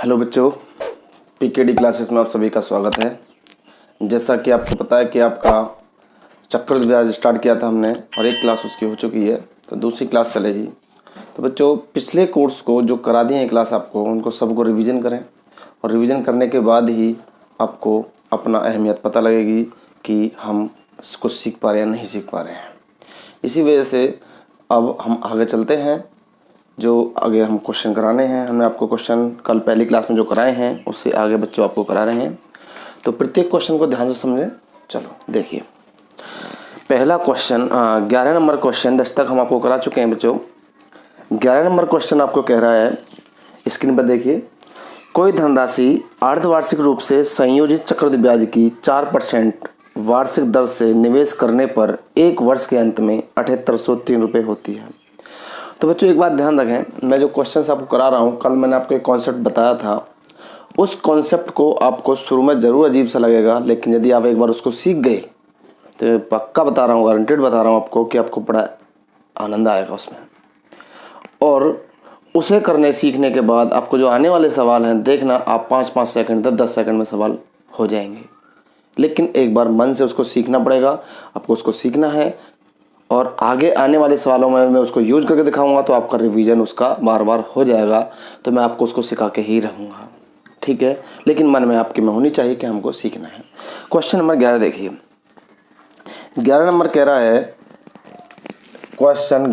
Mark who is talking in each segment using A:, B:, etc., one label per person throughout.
A: Hello बच्चों, PKD classes में आप सभी का स्वागत है। जैसा कि आपको पता है कि आपका चक्रवृद्धि ब्याज स्टार्ट किया था हमने और एक क्लास उसकी हो चुकी है, तो दूसरी क्लास चलेगी। तो बच्चों, पिछले कोर्स को जो करा दिए हैं क्लास आपको, उनको सबको रिवीजन करें और रिवीजन करने के बाद ही आपको अपना अहमियत पता लगेगी कि हम कुछ सीख पा रहे हैं या नहीं सीख पा रहे हैं। इसी वजह से अब हम आगे चलते हैं। जो आगे हम क्वेश्चन कराने हैं, हमने आपको क्वेश्चन कल पहली क्लास में जो कराए हैं उससे आगे बच्चों आपको करा रहे हैं। तो प्रत्येक क्वेश्चन को ध्यान से समझें। चलो देखिए, पहला क्वेश्चन 11 नंबर क्वेश्चन 10 तक हम आपको करा चुके हैं बच्चों। 11 नंबर क्वेश्चन आपको कह रहा है, स्क्रीन पर देखिए, कोई धनराशि अर्धवार्षिक रूप से संयोजित चक्रवृद्धि ब्याज की 4% वार्षिक दर से निवेश करने पर एक वर्ष के अंत में 7803 रुपये होती है। तो बच्चों एक बात ध्यान रखें, मैं जो क्वेश्चन आपको करा रहा हूँ, कल मैंने आपको एक कॉन्सेप्ट बताया था। उस कॉन्सेप्ट को आपको शुरू में ज़रूर अजीब सा लगेगा, लेकिन यदि आप एक बार उसको सीख गए तो पक्का बता रहा हूँ, गारंटेड बता रहा हूँ आपको कि आपको बड़ा आनंद आएगा उसमें। और उसे करने सीखने के बाद आपको जो आने वाले सवाल हैं, देखना आप 5-5 सेकंड 10-10 सेकंड में सवाल हो जाएंगे। लेकिन एक बार मन से उसको सीखना पड़ेगा, आपको उसको सीखना है और आगे आने वाले सवालों में मैं उसको यूज करके दिखाऊंगा, तो आपका रिवीजन उसका बार बार हो जाएगा। तो मैं आपको उसको सिखा के ही रहूँगा, ठीक है। लेकिन मन में आपके में होनी चाहिए कि हमको सीखना है। क्वेश्चन नंबर 11 देखिए, 11 नंबर कह रहा है, क्वेश्चन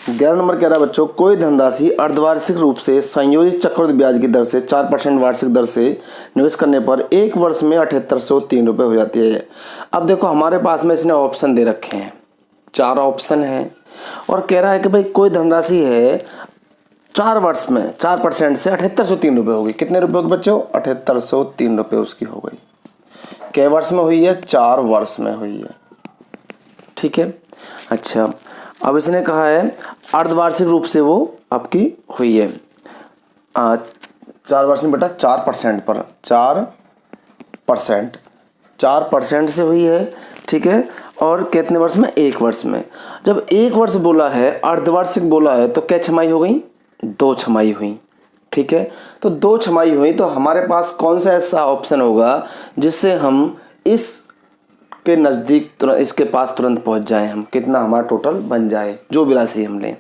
A: 11 नंबर कह रहा है बच्चों, कोई धनराशि अर्धवार्षिक रूप से संयोजित चक्रवृद्धि ब्याज की दर से 4% वार्षिक दर से निवेश करने पर एक वर्ष में 7803 रुपये हो जाती है। अब देखो हमारे पास में इसने ऑप्शन दे रखे हैं, 4 ऑप्शन हैं और कह रहा है कि भाई कोई धनराशि है 4 वर्ष में 4% से 7803 रुपये होगी। कितने रुपये होगी बच्चों? 7803 रुपये उसकी हो गई। कै वर्ष में हुई है? 4 वर्ष में हुई है, ठीक है। अच्छा, अब इसने कहा है अर्धवार्षिक रूप से वो आपकी हुई है 4 वर्ष में बेटा 4% पर 4% से हुई है, ठीक है। और कितने वर्ष में? 1 वर्ष में। जब 1 वर्ष बोला है, अर्धवार्षिक बोला है, तो क्या छमाई हो गई? 2 छमाई हुई, ठीक है। तो 2 छमाई हुई, तो हमारे पास कौन सा ऐसा ऑप्शन होगा जिससे हम इस के नज़दीक इसके पास तुरंत पहुंच जाए, हम कितना हमारा टोटल बन जाए, जो भी राशि हम लें।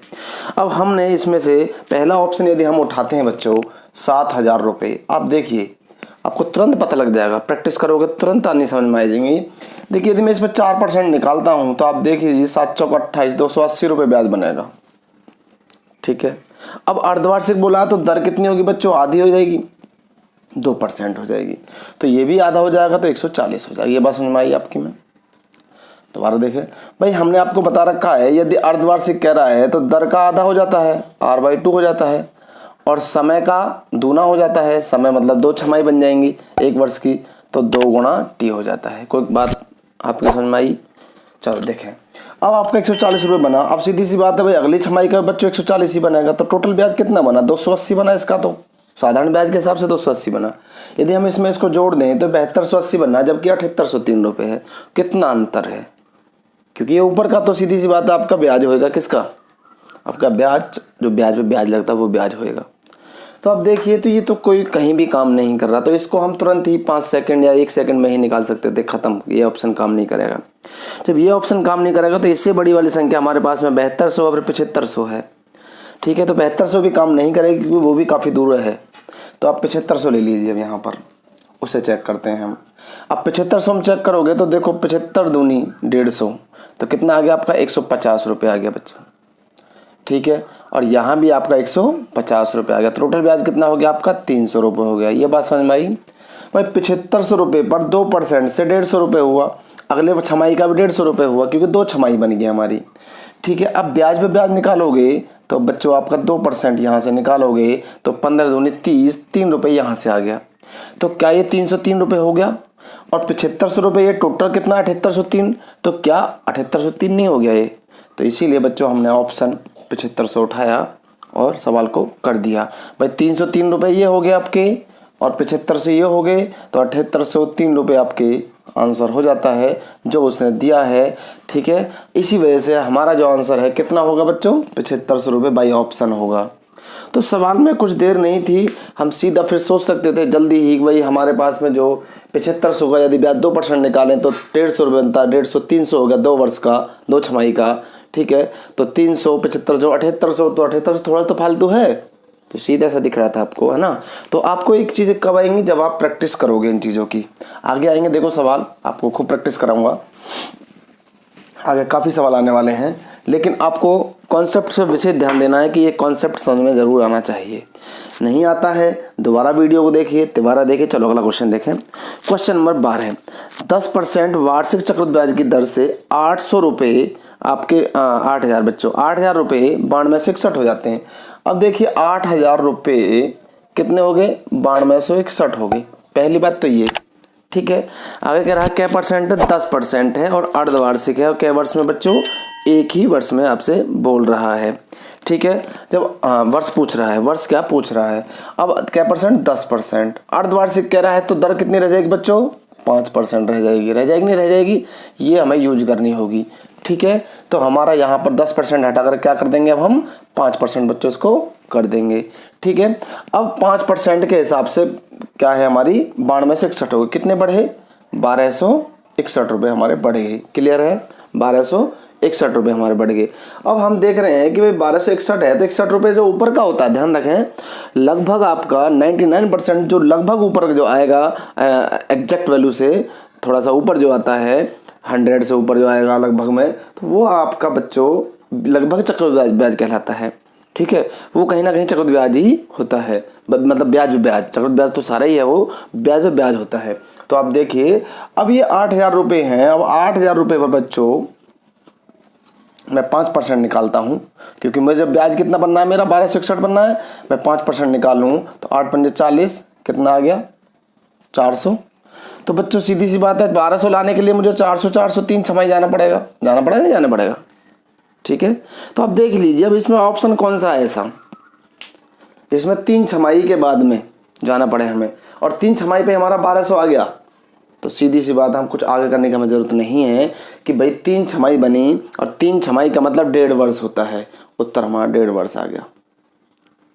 A: अब हमने इसमें से पहला ऑप्शन यदि हम उठाते हैं बच्चों 7000 रुपये, आप देखिए आपको तुरंत पता लग जाएगा, प्रैक्टिस करोगे तुरंत आनी समझ में आ जाएंगी। देखिए यदि मैं इसमें 4% निकालता हूँ तो आप देखिए 7 चौक 28, 280 रुपये ब्याज बनेगा, ठीक है। अब अर्धवार्षिक बोला तो दर कितनी होगी बच्चों? आधी हो जाएगी, 2% हो जाएगी, तो ये भी आधा हो जाएगा, तो 140 हो जाएगी। ये बात समझ में आई आपकी? में दोबारा देखें भाई, हमने आपको बता रखा है यदि अर्धवार्षिक कह रहा है तो दर का आधा हो जाता है, R/2 हो जाता है, और समय का दूना हो जाता है। समय मतलब 2 छमाई बन जाएंगी 1 वर्ष की, तो 2 गुणा T हो जाता है। कोई बात आपकी समझ में आई? चलो देखें, अब आपका 140 रुपये बना। अब सीधी सी बात है भाई, अगली छमाई का बच्चों 140 ही बनेगा, तो टोटल ब्याज कितना बना? 280 बना। इसका तो साधारण ब्याज के हिसाब से 280 बना। यदि हम इसमें इसको जोड़ दें तो 7280 बना, जबकि 7803 रुपये है। कितना अंतर है? क्योंकि ये ऊपर का तो सीधी सी बात है आपका ब्याज होएगा, किसका? आपका ब्याज, जो ब्याज पे ब्याज लगता है वो ब्याज होएगा। तो अब देखिए, तो ये तो कोई कहीं भी काम नहीं कर रहा, तो इसको हम तुरंत ही 5 सेकंड या 1 सेकंड में ही निकाल सकते थे, खत्म। ये ऑप्शन काम नहीं करेगा। जब ये ऑप्शन काम नहीं करेगा तो इससे बड़ी वाली संख्या हमारे पास में 7200 और 7500 है, ठीक है। तो 7200 भी काम नहीं करेगी क्योंकि वो भी काफ़ी दूर है, तो आप 7500 ले लीजिए। अब यहाँ पर उसे चेक करते हैं हम। अब 7500 में चेक करोगे तो देखो 75 दूनी 150, तो कितना आ गया आपका? 150 रुपये आ गया बच्चों, ठीक है। और यहाँ भी आपका 150 रुपये आ गया। टोटल ब्याज कितना हो गया आपका? 300 रुपये हो गया। ये बात समझ में आई भाई? 7500 रुपये पर 2% से 150 रुपये हुआ। अगले छमाई का भी 150 रुपये हुआ, क्योंकि 2 छमाई बन गई हमारी, ठीक है। अब ब्याज पे ब्याज निकालोगे तो बच्चों आपका 2% यहाँ से निकालोगे तो 15 दूनी 30, 3 रुपये यहाँ से आ गया। तो क्या ये 303 रुपये हो गया? और 7500 रुपये, ये टोटल कितना? 7803। तो क्या 7803 नहीं हो गया ये? तो इसीलिए बच्चों हमने ऑप्शन 7500 उठाया और सवाल को कर दिया। भाई 303 रुपये ये हो गए आपके, और 7500 ये हो गए, तो 7803 रुपये आपके आंसर हो जाता है जो उसने दिया है, ठीक है। इसी वजह से हमारा जो आंसर है कितना होगा बच्चों? 7500 रुपये बाई ऑप्शन होगा। तो सवाल में कुछ देर नहीं थी, हम सीधा फिर सोच सकते थे जल्दी ही भाई हमारे पास में जो 7500 का यदि ब्याज 2% निकालें तो 150 रुपये बनता, 150 300 हो गया 2 वर्ष का, 2 छमाही का, ठीक है। तो 300 75 जो 7800, तो 7800 थोड़ा तो फालतू है, तो सीधा सा दिख रहा था आपको, है ना। तो आपको एक चीज़ कब आएंगी, जब आप प्रैक्टिस करोगे इन चीज़ों की। आगे आएंगे, देखो सवाल आपको खूब प्रैक्टिस कराऊंगा, आगे काफ़ी सवाल आने वाले हैं, लेकिन आपको कॉन्सेप्ट से विशेष ध्यान देना है कि ये कॉन्सेप्ट समझ में ज़रूर आना चाहिए। नहीं आता है दोबारा वीडियो को देखिए, तिबारा देखिए। चलो अगला क्वेश्चन देखें। क्वेश्चन नंबर 12, 10% वार्षिक चक्रवृद्धि ब्याज की दर से 800 रुपये आपके 8000 बच्चों 8000 रुपये 9261 हो जाते हैं। अब देखिए 8000 रुपये कितने हो गए, 9261 हो गए। पहली बात तो ये, ठीक है। आगे कह रहा है क्या परसेंट है, 10% है और अर्धवार्षिक है, और क्या वर्ष में बच्चों, एक ही वर्ष में आपसे बोल रहा है, ठीक है। जब वर्ष पूछ रहा है, वर्ष क्या पूछ रहा है। अब क्या परसेंट, 10%। अर्धवार्षिक कह रहा है तो दर कितनी रह जाएगी बच्चों, 5% रह जाएगी, रह जाएगी नहीं रह जाएगी, ये हमें यूज करनी होगी, ठीक है। तो हमारा यहाँ पर 10% हटाकर क्या कर देंगे, अब हम 5% बच्चों इसको कर देंगे, ठीक है। अब 5% के हिसाब से क्या है हमारी 9261 हो गई, कितने बढ़े, 1261 रुपये हमारे बढ़ गए। क्लियर है, 1261 रुपये हमारे बढ़ गए। अब हम देख रहे हैं कि भाई 1261 है तो 61 रुपये जो ऊपर का होता है, ध्यान रखें, लगभग आपका 99% जो लगभग ऊपर जो आएगा एग्जैक्ट वैल्यू से थोड़ा सा ऊपर जो आता है, 100 से ऊपर जो आएगा लगभग में, तो वो आपका बच्चों लगभग चक्रवृद्धि ब्याज कहलाता है, ठीक है। वो कहीं ना कहीं चक्रवृद्धि ब्याज ही होता है, मतलब ब्याज चक्रवृद्धि ब्याज तो सारा ही है, वो ब्याज होता है। तो आप देखिए अब ये 8000 रुपये हैं। अब 8000 रुपये पर बच्चों मैं 5% निकालता हूँ, क्योंकि मुझे ब्याज कितना बनना है, मेरा 1261 बनना है, मैं 5% निकालूँ तो 8 पंजे 40, कितना आ गया 400। तो बच्चों सीधी सी बात है, 1200 लाने के लिए मुझे 400 403 छमाही जाना पड़ेगा नहीं जाना पड़ेगा, ठीक है। तो अब देख लीजिए, अब इसमें ऑप्शन कौन सा है ऐसा, इसमें 3 छमाही के बाद में जाना पड़े हमें, और 3 छमाही पे हमारा 1200 आ गया, तो सीधी सी बात है, हम कुछ आगे करने की हमें ज़रूरत नहीं है कि भाई 3 छमाही बनी, और 3 छमाही का मतलब 1.5 वर्ष होता है, उत्तर हमारा 1.5 वर्ष आ गया,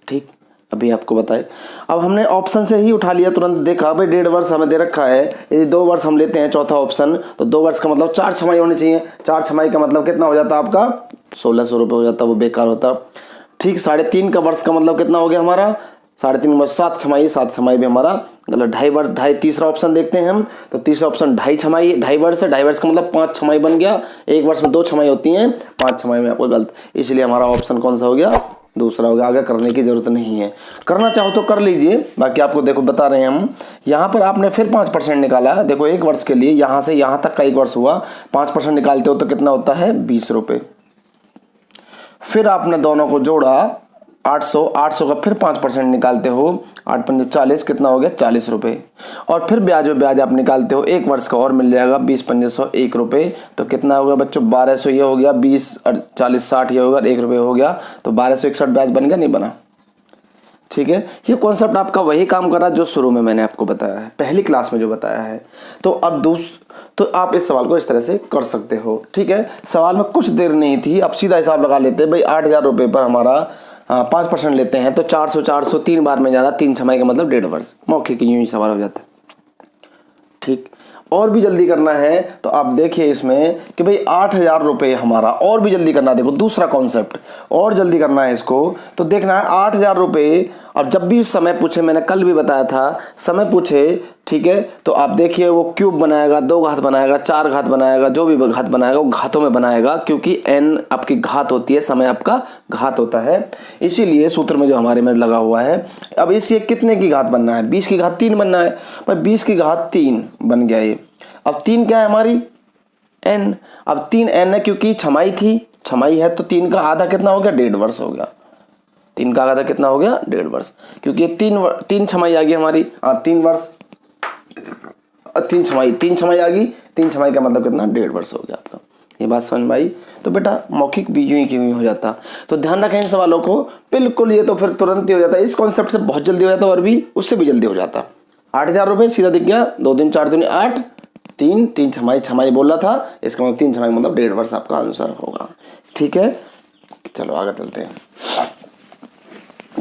A: ठीक। अभी आपको बताए, अब हमने ऑप्शन से ही उठा लिया, तुरंत देखा भाई 1.5 वर्ष हमें दे रखा है, यदि 2 वर्ष हम लेते हैं चौथा ऑप्शन, तो 2 वर्ष का मतलब 4 छमाही होनी चाहिए। 4 छमाही का मतलब कितना हो जाता आपका, 1600 रुपये हो जाता, वो बेकार होता, ठीक। 3.5 का वर्ष का मतलब कितना हो गया हमारा, 3.5 वर्ष 7 छमाही, 7 छमाही भी हमारा मतलब 2.5 वर्ष, 2.5। तीसरा ऑप्शन देखते हैं हम, तो तीसरा ऑप्शन 2.5 छमाही, 2.5 वर्ष है, 2.5 वर्ष का मतलब 5 छमाही बन गया। एक वर्ष में 2 छमाही होती हैं, 5 छमाही में आपको गलत, इसलिए हमारा ऑप्शन कौन सा हो गया, दूसरा हो गया। आगे करने की जरूरत नहीं है, करना चाहो तो कर लीजिए, बाकी आपको देखो बता रहे हैं हम। यहाँ पर आपने फिर 5% निकाला, देखो एक वर्ष के लिए यहाँ से यहाँ तक का एक वर्ष हुआ, 5% निकालते हो तो कितना होता है 20 रुपये। फिर आपने दोनों को जोड़ा 800 का फिर 5% निकालते हो, 8 पंजे 40, कितना हो गया 40 रुपये। और फिर ब्याज आप निकालते हो, एक वर्ष का और मिल जाएगा 20 पंजे 100, 1 रुपये। तो कितना होगा बच्चों 1200, ये हो गया 20 और 40 60 ये होगा 1 रुपये हो गया, तो 1261 ब्याज बन गया, नहीं बना, ठीक है। ये कॉन्सेप्ट आपका वही काम कर रहा है जो शुरू में मैंने आपको बताया है, पहली क्लास में जो बताया है। तो अब तो आप इस सवाल को इस तरह से कर सकते हो, ठीक है। सवाल में कुछ देर नहीं थी, अब सीधा हिसाब लगा लेते हैं भाई 8000 रुपये पर हमारा 5% लेते हैं तो 400 3 बार में जाना, 3 छमाही का मतलब 1.5 वर्ष, मौखिक यूं ही सवाल हो जाता है, ठीक। और भी जल्दी करना है तो आप देखिए इसमें कि भाई 8000 रुपये हमारा, और भी जल्दी करना है, देखो दूसरा कॉन्सेप्ट, और जल्दी करना है इसको, तो देखना है 8000 रुपये। और जब भी समय पूछे, मैंने कल भी बताया था, समय पूछे, ठीक है, तो आप देखिए वो क्यूब बनाएगा, 2 घात बनाएगा, 4 घात बनाएगा, जो भी घात बनाएगा वो घातों में बनाएगा, क्योंकि n आपकी घात होती है, समय आपका घात होता है, इसीलिए सूत्र में जो हमारे में लगा हुआ है। अब इसके कितने की घात बनना है, 20 की घात 3 बनना है, भाई 20 की घात 3 बन गया ये। अब 3 क्या है हमारी n, अब 3 n है क्योंकि छमाही थी, छमाही है तो 3 का आधा कितना हो गया 1.5 वर्ष हो गया, 3 का आधा कितना हो गया 1.5 वर्ष, क्योंकि 3 छमाही आ गई हमारी, 3 वर्ष, 3 छमाही आ गई, 3 छमाही का मतलब कितना 1.5 वर्ष हो गया आपका। ये बात समझ में आई। तो बेटा मौखिक भी यूं ही हो जाता, तो ध्यान रखें इन सवालों को बिल्कुल, ये तो फिर तुरंत ही हो जाता है, इस कॉन्सेप्ट से बहुत जल्दी हो जाता, और भी उससे भी जल्दी हो जाता। 8000 रुपये सीधा दिख गया, 2 दिन 4 दिन 8, 3 छमाही बोल रहा था, इसका मतलब 3 छमाही मतलब 1.5 वर्ष आपका आंसर होगा, ठीक है। चलो आगे चलते हैं।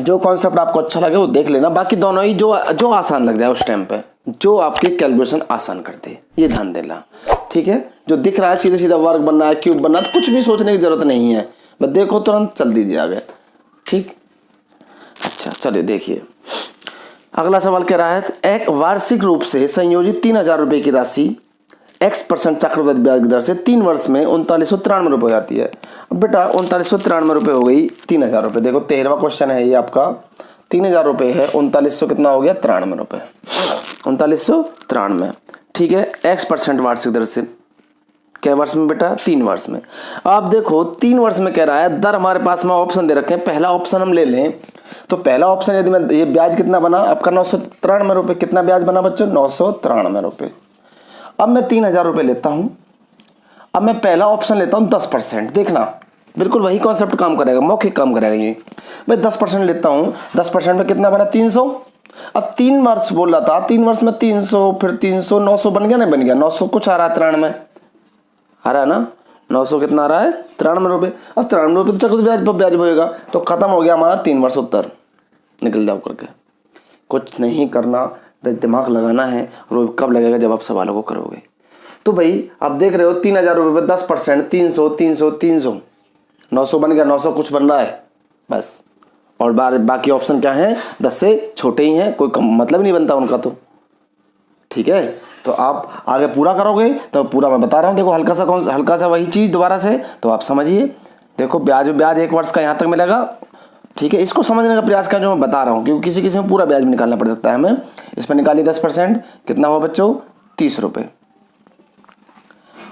A: जो कॉन्सेप्ट आपको अच्छा लगे वो देख लेना, बाकी दोनों ही जो आसान लग जाए उस टाइम पे, जो आपकी कैलकुलेशन आसान कर दे, ये ध्यान देना, ठीक है। जो दिख रहा है सीधे सीधा वर्ग बनना है, क्यूब बनना है, तो कुछ भी सोचने की जरूरत नहीं है, बस देखो तुरंत चल दीजिए आगे, ठीक। अच्छा चलिए देखिए, अगला सवाल कह रहा है एक वार्षिक रूप से संयोजित 3000 रुपये की राशि x% चक्रवृद्धि ब्याज दर से 3 वर्ष में 3993 रुपये हो जाती है। अब बेटा 3993 रुपये हो गई 3000 रुपये, देखो 13वां क्वेश्चन है ये आपका, 3000 रुपये है, 3900 कितना हो गया 93 रुपये, 3993, ठीक है। x% वार्षिक दर से क्या वर्ष में बेटा 3 वर्ष में। आप देखो 3 वर्ष में कह रहा है, दर हमारे पास में ऑप्शन दे रखे हैं, पहला ऑप्शन हम ले लें तो पहला ऑप्शन यदि मैं, ये ब्याज कितना बना आपका 993 रुपये, कितना ब्याज बना बच्चों 993 रुपये। अब मैं 3000 रुपये लेता हूं, अब मैं पहला ऑप्शन लेता हूं 10%, देखना बिल्कुल वही कॉन्सेप्ट काम करेगा, मौखिक काम करेगा ये। मैं 10% लेता हूं, 10% में कितना बना 300। अब 3 वर्ष बोल रहा था, 3 वर्ष में 300, फिर 300, 900 बन गया, नहीं बन गया 900 कुछ आ रहा है 93 आ रहा है ना, 900 कितना आ रहा है 93 रुपये। अब 93 रुपये तो चक्रवृद्धि ब्याज होएगा, तो खत्म हो गया हमारा 3 वर्ष, उत्तर निकल जाओ करके। कुछ नहीं करना, दिमाग लगाना है, और कब लगेगा जब आप सवालों को करोगे। तो भाई आप देख रहे हो 3000 रुपये पर 10%, 300 300 300, 900 बन गया, 900 कुछ बन रहा है बस, और बाकी ऑप्शन क्या है 10 से छोटे ही हैं, कोई मतलब नहीं बनता उनका, तो ठीक है। तो आप आगे पूरा करोगे तो पूरा मैं बता रहा हूँ, देखो हल्का सा वही चीज़ दोबारा से, तो आप समझिए। देखो ब्याज 1 वर्ष का यहाँ तक मिलेगा, ठीक है। इसको समझने का प्रयास करें जो मैं बता रहा हूँ, क्योंकि किसी किसी में पूरा ब्याज भी निकालना पड़ सकता है हमें। इस पर निकालिए 10%, कितना हुआ बच्चों 30 रुपये।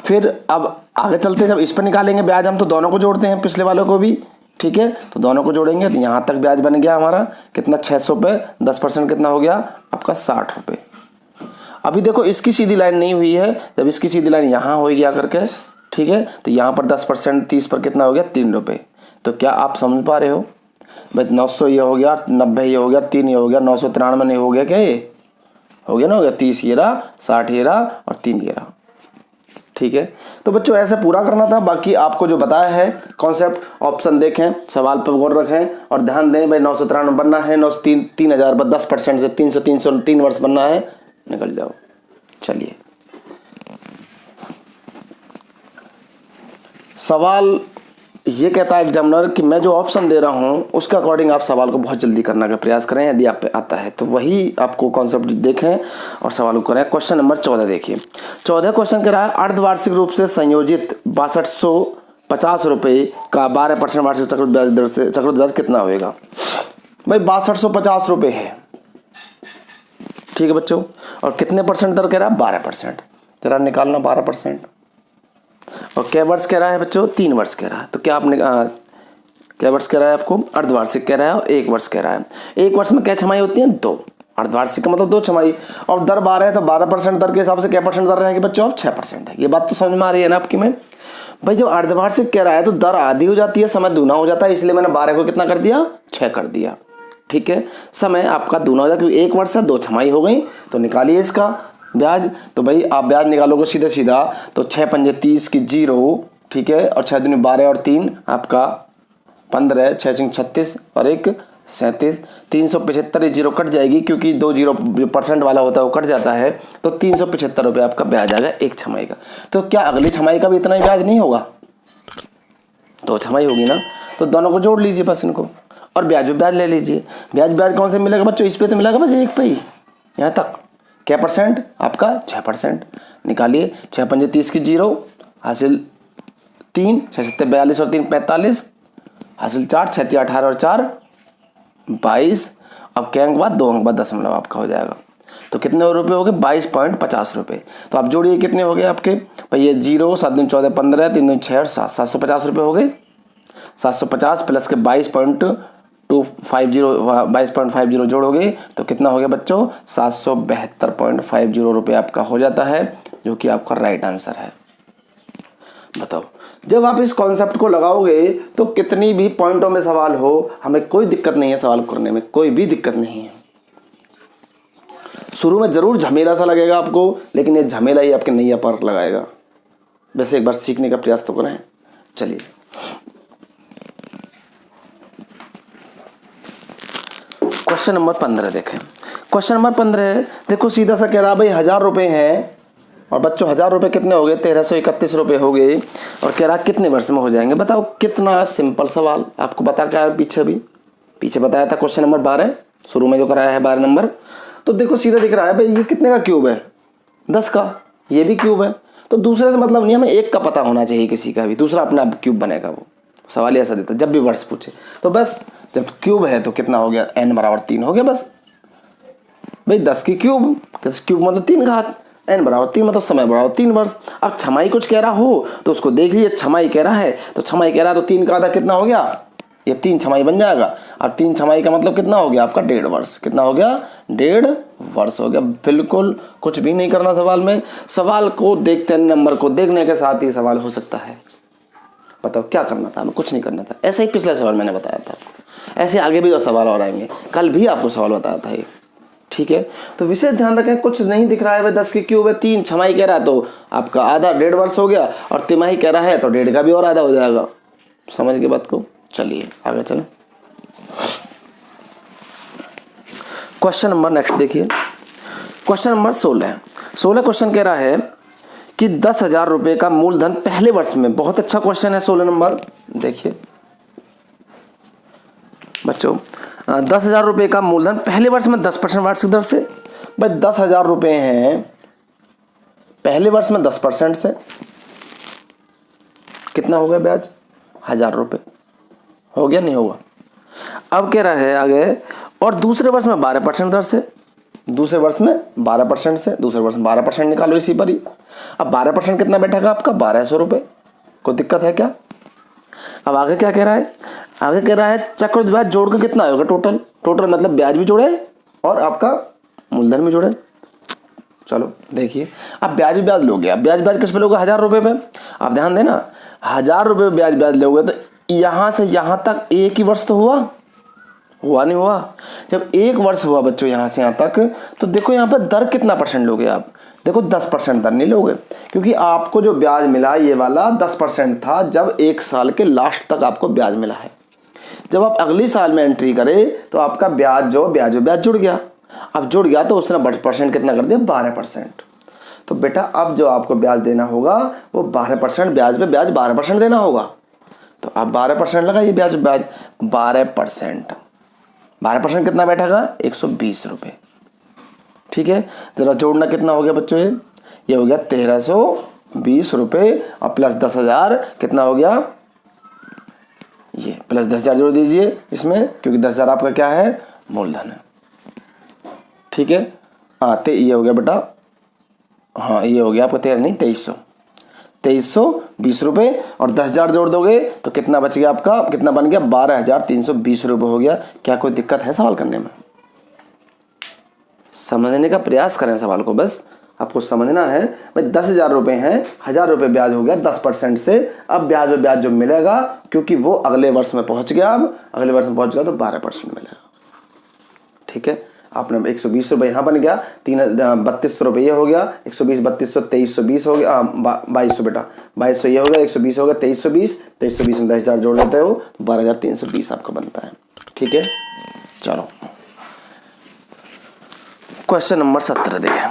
A: फिर अब आगे चलते हैं, जब इस पर निकालेंगे ब्याज हम तो दोनों को जोड़ते हैं, पिछले वालों को भी, ठीक है। तो दोनों को जोड़ेंगे तो यहाँ तक ब्याज बन गया हमारा कितना 600 रुपये, 10% कितना हो गया आपका 60 रुपये। अभी देखो इसकी सीधी लाइन नहीं हुई है, जब इसकी सीधी लाइन यहाँ होगी गया करके, ठीक है, तो यहाँ पर 10% 30 पर कितना हो गया 3 रुपये। तो क्या आप समझ पा रहे हो भाई, 900 ये हो गया, 90 ये हो गया, 3 ये हो गया, 993 नहीं हो गया क्या, ये हो गया ना, हो गया 30 ये रहा, 60 ये रहा और 3 ये रहा, ठीक है। तो बच्चों ऐसे पूरा करना था, बाकी आपको जो बताया है कॉन्सेप्ट ऑप्शन देखें, सवाल पर गौर रखें और ध्यान दें भाई 993 बनना है, 3000 पर 10% से 300 3 वर्ष बनना है, निकल जाओ। चलिए सवाल ये कहता है एग्जामिनर कि मैं जो ऑप्शन दे रहा हूं उसके अकॉर्डिंग आप सवाल को बहुत जल्दी करने का प्रयास करें, यदि आप पे आता है तो वही आपको कॉन्सेप्ट देखें और सवाल को करें। क्वेश्चन नंबर 14 देखिए, 14 क्वेश्चन कह रहा है अर्धवार्षिक रूप से संयोजित 6250 रुपये का 12% वार्षिक चक्रवृद्धि ब्याज दर से चक्रवृद्धि ब्याज कितना होगा। भाई 6250 रुपये है, ठीक है बच्चों, और कितने परसेंट दर कह रहा है 12%, जरा निकालना 12%। और क्या वर्ष कह रहा है बच्चों 3 वर्ष कह रहा है, तो क्या आपने क्या वर्ष कह रहा है आपको अर्धवार्षिक कह रहा है और 1 वर्ष कह रहा है। 1 वर्ष में क्या छमाई होती है 2, अर्धवार्षिक का मतलब 2 छमाई, और दर 12 है तो 12% दर के हिसाब से क्या परसेंट दर रहेगी बच्चों 6% है। ये बात तो समझ में आ रही है ना आपकी में। भाई जब अर्धवार्षिक कह रहा है तो दर आधी हो जाती है, समय दूना हो जाता है, इसलिए मैंने 12 को कितना कर दिया 6 कर दिया, ठीक है। समय आपका दूना हो जाए क्योंकि 1 वर्ष है 2 छमाई हो गई, तो निकालिए इसका ब्याज। तो भाई आप ब्याज निकालोगे सीधा सीधा तो 6 पंजे 30 की 0, ठीक है, और 6 दूनी 12 और 3 आपका 15, 6 सिंह 36 और 1 37, 375 जीरो कट जाएगी क्योंकि 2 जीरो जो परसेंट वाला होता है वो कट जाता है, तो 375 रुपये आपका ब्याज आ गया 1 छमाई का। तो क्या अगली छमाई का भी इतना ही ब्याज नहीं होगा, 2 छमाई होगी ना, तो दोनों को जोड़ लीजिए बस इनको, और ब्याज ले लीजिए। ब्याज कौन से मिलेगा बच्चों, इस पे तो मिलेगा बस 1 पे ही, यहाँ तक क्या परसेंट आपका 6%। निकालिए 6 पंजे 30 की 0 हासिल 3, 6 सत्ते 42 और 3 45 हासिल 4, 6 3 18 और 4 22। अब क्या अंक बाद 2 अंक बाद दशमलव आपका हो जाएगा, तो कितने रुपए हो गए 22.50 रुपये। तो आप जोड़िए कितने हो गए आपके भाई, ये 0 7 दूनी 14 15 3 दूनी 6 और 7 750 रुपये हो गए। 750 प्लस के 22.50 जोड़ोगे तो कितना हो गया बच्चों 772.50 रुपये आपका हो जाता है, जो कि आपका राइट आंसर है। बताओ जब आप इस कॉन्सेप्ट को लगाओगे तो कितनी भी पॉइंटों में सवाल हो हमें कोई दिक्कत नहीं है, सवाल करने में कोई भी दिक्कत नहीं है। शुरू में जरूर झमेला सा लगेगा आपको, लेकिन ये झमेला ही आपके नैया पार लगाएगा। वैसे एक बार सीखने का प्रयास तो करें। चलिए क्वेश्चन नंबर 15 देखें। क्वेश्चन नंबर 15 देखो, सीधा सा कह रहा भाई 1000 रुपये हैं और बच्चों 1000 रुपये कितने हो गए, 1331 रुपये हो गए और कह रहा कितने वर्ष में हो जाएंगे। बताओ कितना सिंपल सवाल। आपको बता क्या है, पीछे बताया था क्वेश्चन नंबर 12 शुरू में जो कराया है 12 नंबर। तो देखो सीधा दिख रहा है भाई ये कितने का क्यूब है, 10 का, ये भी क्यूब है। तो दूसरे से मतलब नहीं, हमें एक का पता होना चाहिए किसी का भी, दूसरा अपना क्यूब बनेगा। वो सवाल ऐसा देता जब भी वर्ष पूछे तो बस जब क्यूब है तो कितना हो गया, n बराबर 3 हो गया। बस भाई 10 की क्यूब, 10 क्यूब मतलब 3 घात, n बराबर 3 मतलब समय बराबर 3 वर्ष। अब छमाई कुछ कह रहा हो तो उसको देख लीजिए, छमाई कह रहा है तो छमाई कह रहा है तो 3 का आधा कितना हो गया, ये 3 छमाई बन जाएगा। और 3 छमाई का मतलब कितना हो गया आपका, 1.5 वर्ष। कितना हो गया, 1.5 वर्ष हो गया। बिल्कुल कुछ भी नहीं करना सवाल में, सवाल को देखते नंबर को देखने के साथ ही सवाल हो सकता है। बताओ क्या करना था, हमें कुछ नहीं करना था। ऐसे ही पिछले सवाल मैंने बताया था, ऐसे आगे भी जो सवाल और आएंगे, कल भी आपको सवाल बताया था ये, ठीक है। तो विशेष ध्यान रखें, कुछ नहीं दिख रहा है भाई 10 की क्यूब है, 3 छमाई कह रहा है तो आपका आधा 1.5 वर्ष हो गया और तिमाही कह रहा है तो 1.5 का भी और आधा हो जाएगा। समझ गए बात को। चलिए आगे चलो, क्वेश्चन नंबर नेक्स्ट देखिए, क्वेश्चन नंबर 16 क्वेश्चन कह रहा है कि 10,000 रुपये का मूलधन पहले वर्ष में, बहुत अच्छा क्वेश्चन है 16 नंबर। देखिए बच्चों, 10,000 रुपये का मूलधन पहले वर्ष में 10% वार्षिक दर से। भाई 10,000 रुपये हैं पहले वर्ष में 10% से, कितना हो गया ब्याज, 1000 रुपये हो गया, नहीं होगा। अब कह रहा है आगे, और दूसरे वर्ष में 12% दर से, दूसरे वर्ष में 12% से, दूसरे वर्ष में 12% निकालो इसी पर ही। अब 12% कितना बैठेगा आपका, 1200 रुपये। कोई दिक्कत है क्या। अब आगे क्या कह रहा है, आगे कह रहा है चक्रवृद्धि ब्याज जोड़ के कितना होगा, टोटल मतलब ब्याज भी जोड़े और आपका मूलधन भी जोड़े। चलो देखिए, अब ब्याज लोगे, अब ब्याज किस पे लोगे, 1000 रुपये पे। आप ध्यान देना, 1000 रुपये ब्याज लोगे तो यहाँ से यहाँ तक एक ही वर्ष तो हुआ नहीं हुआ। जब एक वर्ष हुआ बच्चों यहाँ से यहाँ तक, तो देखो यहाँ पर दर कितना % लोगे आप, देखो 10% दर नहीं लोगे, क्योंकि आपको जो ब्याज मिला ये वाला 10% था जब एक साल के लास्ट तक आपको ब्याज मिला है। जब आप अगली साल में एंट्री करें तो आपका ब्याज जुड़ गया। अब जुड़ गया तो उसने 12% कितना कर दिया, 12%। तो बेटा अब जो आपको ब्याज देना होगा वो 12%, ब्याज पे ब्याज 12% देना होगा। तो आप 12% लगाइए, ब्याज 12% कितना बैठेगा, 120 रुपये। ठीक है, जरा जोड़ना कितना हो गया बच्चों, ये हो गया 1320 रुपये और प्लस 10,000 कितना हो गया, ये प्लस 10,000 जोड़ दीजिए इसमें, क्योंकि 10,000 आपका क्या है, मूलधन है। ठीक है, हाँ ये हो गया बेटा, हाँ ये हो गया आपका 2320 रुपये और 10,000 जोड़ दोगे तो कितना बच गया आपका, कितना बन गया, 12,320 रुपये हो गया। क्या कोई दिक्कत है सवाल करने में, समझने का प्रयास करें सवाल को, बस आपको समझना है। भाई 10,000 रुपये हैं, 1000 रुपये ब्याज हो गया 10% से। अब ब्याज जो मिलेगा, क्योंकि वो अगले वर्ष में पहुंच गया, अब अगले वर्ष में पहुंच गया तो 12% मिलेगा। ठीक है, आपने 120 रुपये यहाँ बन गया, 32 रुपये ये हो गया, 120 3200 2320 हो गया, 2200 बेटा 2200 ये हो गया, 120 हो गया 2320 में 10,000 जोड़ लेते हो 12,320 आपका बनता है। ठीक है, चलो क्वेश्चन नंबर 17 देखें।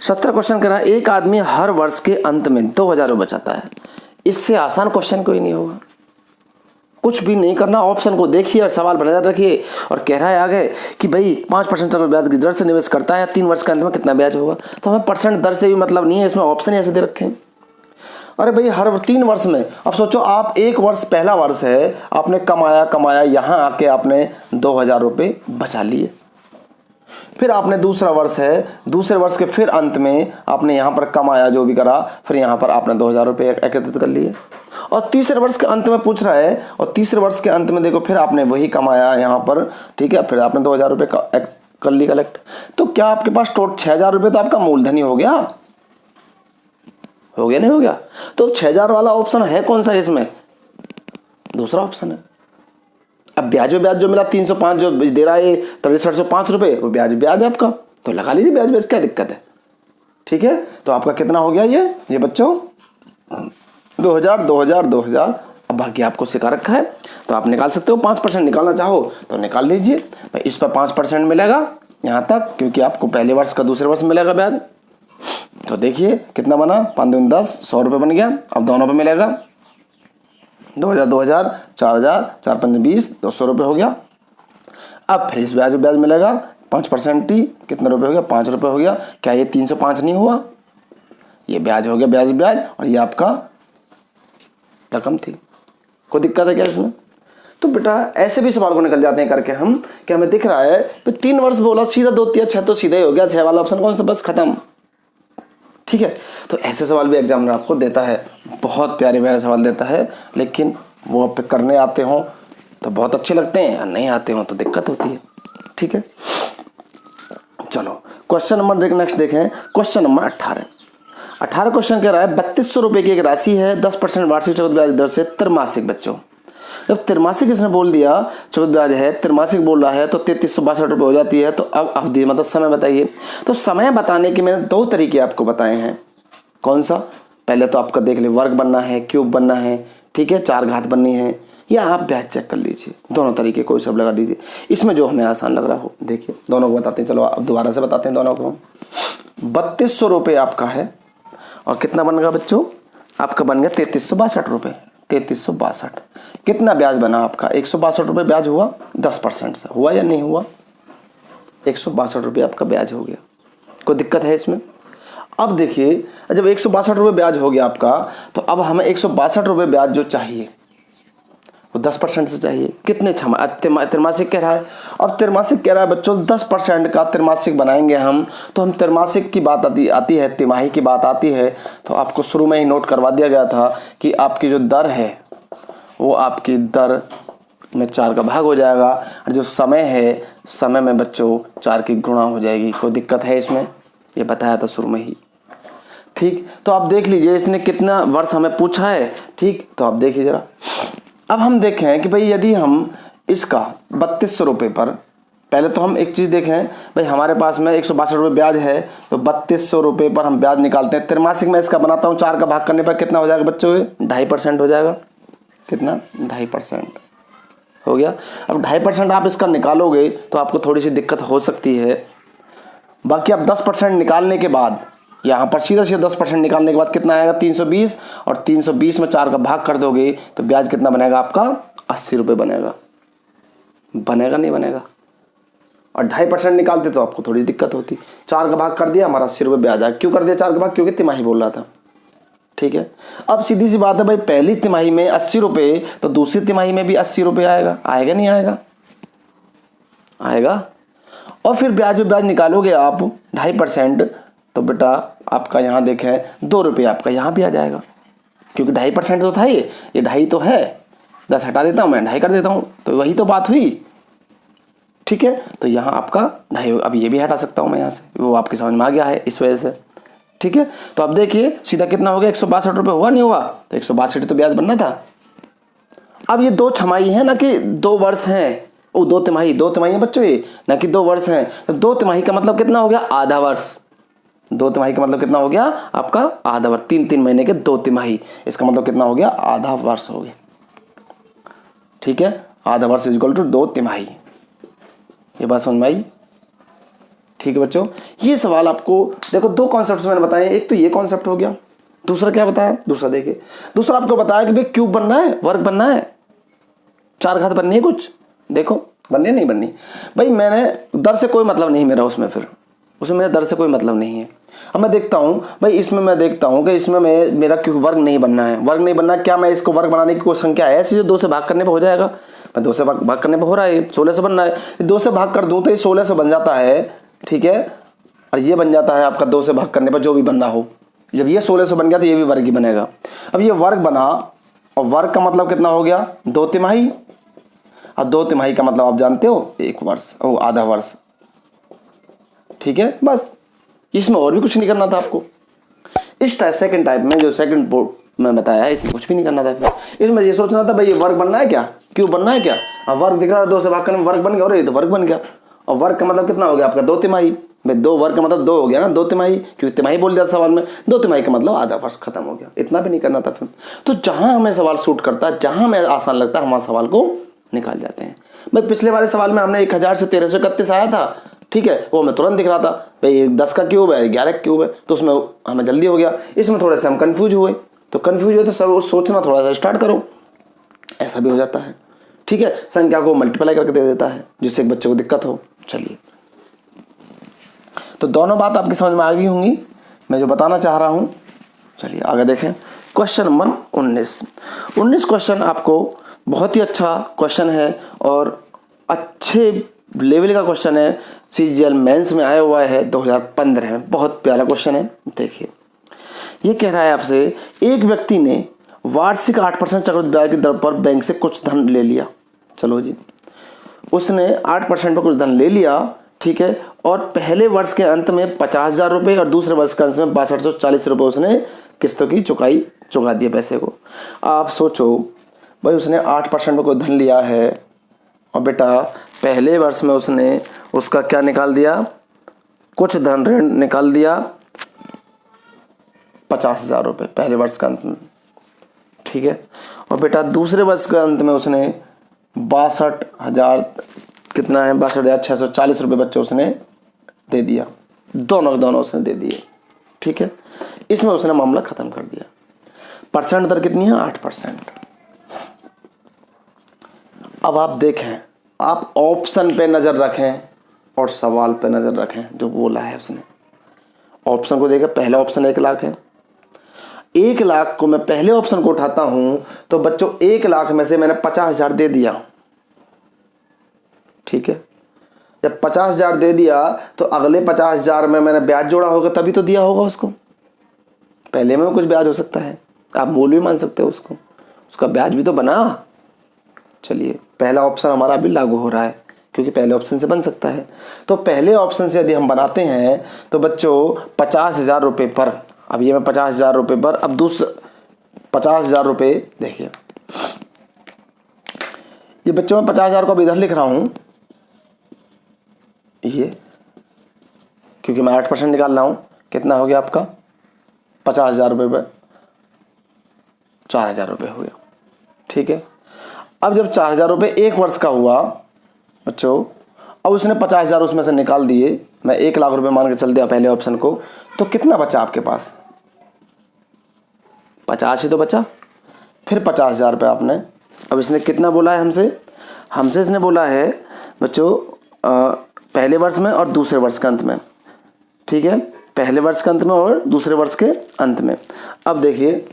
A: 17 क्वेश्चन कह रहा है, एक आदमी हर वर्ष के अंत में 2,000 रुपये बचाता है। इससे आसान क्वेश्चन कोई नहीं होगा, कुछ भी नहीं करना, ऑप्शन को देखिए और सवाल बना रखिए। और कह रहा है आगे कि भाई 5% ब्याज की दर से निवेश करता है, 3 वर्ष के अंत में कितना ब्याज होगा। तो हमें % दर से भी मतलब नहीं है, इसमें ऑप्शन ऐसे दे रखे हैं। अरे भाई हर 3 वर्ष में, अब सोचो आप एक वर्ष, पहला वर्ष है, आपने कमाया यहाँ आके आपने 2,000 रुपये बचा लिए। फिर आपने दूसरा वर्ष है, दूसरे वर्ष के फिर अंत में आपने यहाँ पर कमाया जो भी करा, फिर यहाँ पर आपने 2,000 रुपये एकत्रित कर लिए। और तीसरे वर्ष के अंत में पूछ रहा है, और तीसरे वर्ष के अंत में देखो फिर आपने वही कमाया यहाँ पर, ठीक है, फिर आपने 2,000 रुपये कर ली कलेक्ट। तो क्या आपके पास टोटल 6,000 रुपये तो आपका मूलधन ही हो गया नहीं हो गया। तो 6,000 वाला ऑप्शन है कौन सा इसमें, दूसरा ऑप्शन है। अब ब्याज जो मिला 305 जो दे रहा है 6305 रुपये, वो ब्याज आपका, तो लगा लीजिए ब्याज, क्या दिक्कत है। ठीक है, तो आपका कितना हो गया ये बच्चों 2,000। अब बाकी आपको सिखा रखा है। तो आप निकाल सकते हो। 5% निकालना चाहो तो निकाल लीजिए भाई। इस पर 5% मिलेगा यहाँ तक, क्योंकि आपको पहले वर्ष का दूसरे वर्ष मिलेगा ब्याज। तो देखिए कितना बना, 5 दूनी 10, 100 रुपये बन गया। अब दोनों पे मिलेगा 2000 2000, 4000, 4 5 20, 200 रुपये हो गया। अब फिर इस ब्याज मिलेगा 5% ही, कितने रुपये हो गया, 5 रुपये हो गया। क्या ये 305 नहीं हुआ? ये ब्याज हो गया, ब्याज और ये आपका रकम थी। कोई दिक्कत है क्या इसमें? तो बेटा ऐसे भी सवाल को निकल जाते हैं करके हम, कि हमें दिख रहा है 3 वर्ष बोला, सीधा 2 3 6 तो सीधा ही हो गया, 6 वाला ऑप्शन कौन सा, बस खत्म। ठीक है, तो ऐसे सवाल भी एग्जामिनर आपको देता है, बहुत प्यारे सवाल देता है, लेकिन वो आप करने आते हो तो बहुत अच्छे लगते हैं, और नहीं आते हो तो दिक्कत होती है। ठीक है, चलो क्वेश्चन नंबर नेक्स्ट देखें, क्वेश्चन नंबर 18 क्वेश्चन कह रहा है 3200 रुपये की एक राशि है, 10% वार्षिक चक्रवृद्धि ब्याज दर से त्रैमासिक। बच्चों जब त्रैमासिक इसने बोल दिया चक्रवृद्धि ब्याज है, त्रैमासिक बोल रहा है, तो 3362 रुपये हो जाती है। तो अब अवधि मतलब समय बताइए। तो समय बताने के मैंने 2 तरीके आपको बताए हैं। कौन सा? पहले तो आपका देख ले, वर्ग बनना है, क्यूब बनना है, ठीक है, 4 घात बननी है, या आप ब्याज चेक कर लीजिए। दोनों तरीके कोई सब लगा दीजिए, इसमें जो हमें आसान लग रहा हो। देखिए दोनों को बताते हैं, चलो अब दोबारा से बताते हैं दोनों को। 3200 रुपये आपका है, और कितना बन गया बच्चों? आपका बन गया 3362 रुपये। 3362 कितना ब्याज बना आपका? 162 रुपये ब्याज हुआ, 10% से हुआ या नहीं हुआ? 162 रुपये आपका ब्याज हो गया। कोई दिक्कत है इसमें? अब देखिए जब 162 रुपये ब्याज हो गया आपका, तो अब हमें 162 रुपये ब्याज जो चाहिए वो 10% से चाहिए। कितने त्रैमासिक कह रहा है। अब त्रैमासिक कह रहा है बच्चों 10% का त्रैमासिक बनाएंगे हम, तो हम त्रैमासिक की बात आती है, तिमाही की बात आती है, तो आपको शुरू में ही नोट करवा दिया गया था कि आपकी जो दर है वो आपकी दर में 4 का भाग हो जाएगा, और जो समय है, समय में बच्चों 4 की गुणा हो जाएगी। कोई दिक्कत है इसमें? ये बताया था शुरू में ही। ठीक, तो आप देख लीजिए इसने कितना वर्ष हमें पूछा है। ठीक, तो आप देखिए जरा। अब हम देखें कि भाई यदि हम इसका 3200 रुपये पर, पहले तो हम एक चीज़ देखें भाई, हमारे पास में 162 रुपये ब्याज है, तो 3200 रुपये पर हम ब्याज निकालते हैं। त्रैमासिक में इसका बनाता हूँ, 4 का भाग करने पर कितना हो जाएगा बच्चों? 2.5% हो जाएगा। कितना? 2.5% हो गया। अब 2.5% आप इसका निकालोगे तो आपको थोड़ी सी दिक्कत हो सकती है। बाकी आप 10% निकालने के बाद, यहाँ पर सीधा 10% निकालने के बाद कितना आएगा? 320, और 320 में 4 का भाग कर दोगे तो ब्याज कितना बनेगा आपका? 80 रुपये बनेगा। बनेगा नहीं बनेगा? और 2.5% निकालते तो आपको थोड़ी दिक्कत होती। 4 का भाग कर दिया, हमारा 80 रुपये ब्याज आया। क्यों कर दिया 4 का भाग? क्योंकि तिमाही बोल रहा था। ठीक है, अब सीधी सी बात है भाई, पहली तिमाही में 80 रुपये, तो दूसरी तिमाही में भी 80 रुपये आएगा। आएगा नहीं आएगा? आएगा। और फिर ब्याज निकालोगे आप 2.5%, तो बेटा आपका यहाँ देखें 2 रुपये आपका यहाँ भी आ जाएगा, क्योंकि 2.5% तो था ये 2.5 तो है, 10 हटा देता हूँ मैं, 2.5 कर देता हूँ, तो वही तो बात हुई। ठीक है, तो यहाँ आपका 2.5, अब ये भी हटा सकता हूँ मैं यहाँ से, वो आपकी समझ में आ गया है इस वजह से। ठीक है, तो अब देखिए सीधा कितना हो गया? 162 रुपये हुआ नहीं हुआ? तो 162 तो ब्याज बनना था। अब ये 2 छमाही है ना कि 2 वर्ष हैं, वो 2 तिमाही है बच्चों, ये ना कि 2 वर्ष हैं। तो 2 तिमाही का मतलब कितना हो गया? आधा वर्ष। 2 तिमाही का मतलब कितना हो गया आपका? आधा वर्ष। 3 महीने के 2 तिमाही, इसका मतलब कितना हो गया? आधा वर्ष हो गया। ठीक है, आधा वर्ष इक्वल टू 2 तिमाही। ये बात समझ में आई? ठीक है बच्चों, ये सवाल आपको देखो 2 कॉन्सेप्ट मैंने बताए। एक तो ये कॉन्सेप्ट हो गया, दूसरा क्या बताया? दूसरा देखिए, दूसरा आपको बताया कि भाई क्यूब बनना है, वर्ग बनना है, 4 घात बननी है। कुछ देखो बननी नहीं बननी भाई, मैंने दर से कोई मतलब नहीं मेरा उसमें, फिर उसमें मेरे दर से कोई मतलब नहीं है। अब मैं देखता हूँ भाई, इसमें मैं देखता हूँ कि इसमें मेरा क्यों वर्ग नहीं बनना है। वर्ग नहीं बनना, क्या मैं इसको वर्ग बनाने की कोई संख्या है ऐसी जो 2 से भाग करने पर हो जाएगा? मैं 2 से भाग करने पर हो रहा है, 16 से बन रहा है। 2 से भाग कर दूँ तो ये 16 से बन जाता है। ठीक है, और ये बन जाता है आपका 2 से भाग करने पर जो भी बन रहा हो। जब ये 16 से बन गया तो ये भी वर्ग ही बनेगा। अब ये वर्ग बना, और वर्ग का मतलब कितना हो गया? 2 तिमाही। और 2 तिमाही का मतलब आप जानते हो 1 वर्ष, ओ आधा वर्ष। ठीक है, बस इसमें और भी कुछ नहीं करना था आपको। इस टाइप सेकंड टाइप में जो सेकंड बोर्ड में बताया है, इसमें कुछ भी नहीं करना था। फिर इसमें ये सोचना था भाई ये वर्ग बनना है क्या, क्यों बनना है क्या? अब वर्ग दिख रहा है 2 से भाग करने में वर्ग बन गया, और ये तो वर्ग बन गया। और वर्ग का मतलब कितना हो गया आपका? 2 तिमाही। भाई 2 वर्ष का मतलब 2 हो गया ना, 2 तिमाही, क्योंकि तिमाही बोल दिया सवाल में, 2 तिमाही का मतलब आधा वर्ष खत्म हो गया, इतना भी नहीं करना था फिर। तो जहां हमें सवाल सूट करता है, जहां हमें आसान लगता है, हम सवाल को निकाल जाते हैं। भाई पिछले वाले सवाल में हमने 1000 से 1331 आया था, ठीक है, वो हमें तुरंत दिख रहा था भाई 10 का क्यूब है, 11 का क्यूब है, तो उसमें हमें जल्दी हो गया। इसमें थोड़े से हम कंफ्यूज हुए, तो कंफ्यूज हुए तो सब सोचना थोड़ा सा स्टार्ट करो, ऐसा भी हो जाता है, ठीक है। संख्या को मल्टीप्लाई करके दे देता है जिससे एक बच्चे को दिक्कत हो। चलिए, तो दोनों बात आपकी समझ में आ गई होंगी मैं जो बताना चाह रहा हूं। चलिए आगे देखें, क्वेश्चन नंबर 19 क्वेश्चन आपको बहुत ही अच्छा क्वेश्चन है और अच्छे लेवल का क्वेश्चन है, CGL मेंस में आया हुआ है 2015 में, बहुत प्यारा क्वेश्चन है। देखिए, ये कह रहा है आपसे, एक व्यक्ति ने वार्षिक 8% चक्रवृद्धि ब्याज की दर पर बैंक से कुछ धन ले लिया। चलो जी, उसने 8% पर कुछ धन ले लिया, ठीक है, और पहले वर्ष के अंत में 50,000 रुपये और दूसरे वर्ष के अंत में 6240 रुपये उसने किस्तों की चुका दिए पैसे को। आप सोचो भाई, उसने 8% पर कोई धन लिया है और बेटा पहले वर्ष में उसने उसका क्या निकाल दिया, कुछ धन ऋण निकाल दिया 50,000 रुपये पहले वर्ष के अंत में, ठीक है, और बेटा दूसरे वर्ष के अंत में उसने 62,000 कितना है 62,640 रुपये बच्चे उसने दे दिया, दोनों उसने दे दिए, ठीक है। इसमें उसने मामला खत्म कर दिया। परसेंट दर कितनी है, 8%। अब आप देखें, आप ऑप्शन पे नजर रखें और सवाल पे नजर रखें जो बोला है उसने। ऑप्शन को देखें, पहला ऑप्शन 1 लाख है, 1 लाख को मैं पहले ऑप्शन को उठाता हूं तो बच्चों 1 लाख में से मैंने 50,000 दे दिया, ठीक है। जब 50,000 दे दिया तो अगले 50,000 में मैंने ब्याज जोड़ा होगा, तभी तो दिया होगा उसको। पहले में कुछ ब्याज हो सकता है, आप मूल भी मान सकते हो उसको, उसका ब्याज भी तो बना। चलिए, पहला ऑप्शन हमारा अभी लागू हो रहा है क्योंकि पहले ऑप्शन से बन सकता है। तो पहले ऑप्शन से यदि हम बनाते हैं तो बच्चों 50,000 रुपये पर, अब ये मैं 50,000 रुपये पर, अब दूसरा 50,000 रुपये, देखिए ये बच्चों मैं 50,000 को अब इधर लिख रहा हूं, ये क्योंकि मैं 8% निकाल रहा हूं। कितना हो गया आपका 50,000 रुपये पर 4,000 रुपये हो गया, ठीक है। अब जब 4,000 रुपये 1 वर्ष का हुआ बच्चों, अब उसने 50,000 उसमें से निकाल दिए, मैं 1 लाख रुपए मान के चल दिया पहले ऑप्शन को, तो कितना बचा आपके पास, 50 ही तो बचा। फिर 50,000 रुपये आपने, अब इसने कितना बोला है हमसे इसने बोला है बच्चों पहले वर्ष में और दूसरे वर्ष के अंत में, ठीक है, पहले वर्ष के अंत में और दूसरे वर्ष के अंत में। अब देखिए,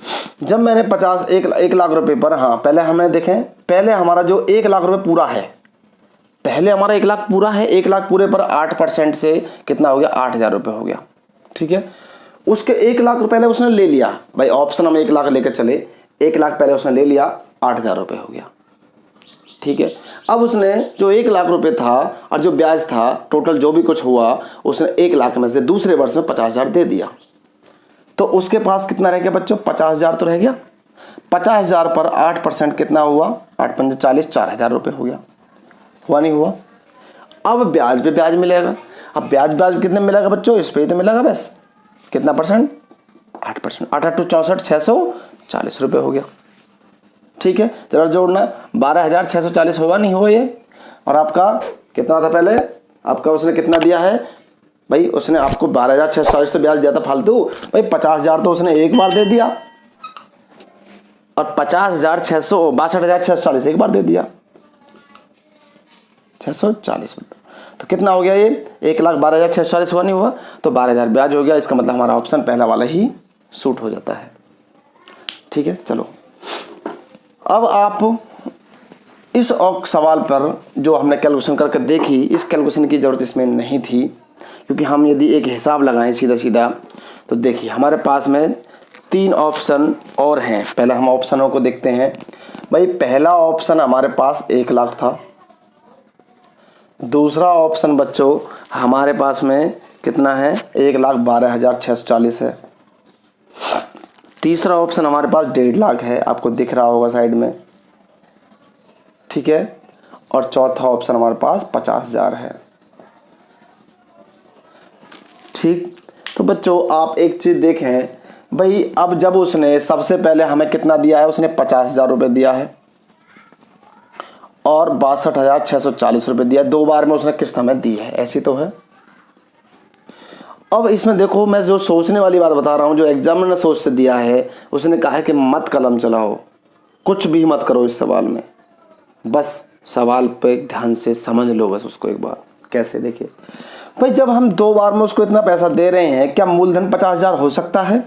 A: जब मैंने 1 लाख रुपए पर, हाँ पहले हमें देखें, पहले हमारा जो 1 लाख रुपए पूरा है, पहले हमारा 1 लाख पूरा है, 1 लाख पूरे पर 8% से कितना हो गया 8,000 रुपये हो गया, ठीक है। उसके 1 लाख रुपये पहले उसने ले लिया, भाई ऑप्शन हम 1 लाख लेकर चले, 1 लाख पहले उसने ले लिया, 8,000 रुपये हो गया, ठीक है। अब उसने जो 1 लाख रुपए था और जो ब्याज था, टोटल जो भी कुछ हुआ, उसने 1 लाख में से दूसरे वर्ष में 50,000 दे दिया, तो उसके पास कितना रह गया बच्चों 50,000 तो रह गया। 50,000 पर 8% कितना हुआ, 8 पंजे 40, 4,000 रुपये हो गया, हुआ नहीं हुआ। अब ब्याज पे ब्याज मिलेगा, अब ब्याज कितने मिलेगा बच्चों, इस पे ही तो मिलेगा बस, कितना परसेंट 8%, 8 8 64 640 रुपये हो गया, ठीक है। जरा जोड़ना, 12,640 हुआ नहीं हुआ ये, और आपका कितना था पहले, आपका उसने कितना दिया है भाई, उसने आपको 12,640 तो ब्याज दिया था फालतू, भाई 50,000 तो उसने एक बार दे दिया और 62,640 एक बार दे दिया, 640, तो कितना हो गया ये 1,12,640 हुआ नहीं हुआ, तो 12,000 ब्याज हो गया। इसका मतलब हमारा ऑप्शन पहला वाला ही सूट हो जाता है, ठीक है। चलो, अब आप इस सवाल पर जो हमने कैलकुलेशन करके देखी, इस कैलकुलेशन की ज़रूरत इसमें नहीं थी, क्योंकि हम यदि एक हिसाब लगाएं सीधा सीधा तो देखिए हमारे पास में 3 ऑप्शन और हैं। पहले हम ऑप्शनों को देखते हैं। भाई पहला ऑप्शन हमारे पास 1 लाख था, दूसरा ऑप्शन बच्चों हमारे पास में कितना है 1,12,640 है, तीसरा ऑप्शन हमारे पास 1.5 लाख है, आपको दिख रहा होगा साइड में, ठीक है, और चौथा ऑप्शन हमारे पास 50,000 है। ठीक। तो बच्चों आप एक चीज़ देखें भाई, अब जब उसने सबसे पहले हमें कितना दिया है, उसने 50,000 रुपये दिया है और 62,640 रुपये दिया है। 2 बार में उसने किस्त हमें दी है, ऐसी तो है। अब इसमें देखो मैं जो सोचने वाली बात बता रहा हूँ, जो एग्जामिनर ने सोच से दिया है, उसने कहा है कि मत कलम चलाओ, कुछ भी मत करो इस सवाल में, बस सवाल पे ध्यान से समझ लो बस उसको एक बार। कैसे, देखिए भाई, जब हम 2 बार में उसको इतना पैसा दे रहे हैं, क्या मूलधन 50,000 हो सकता है?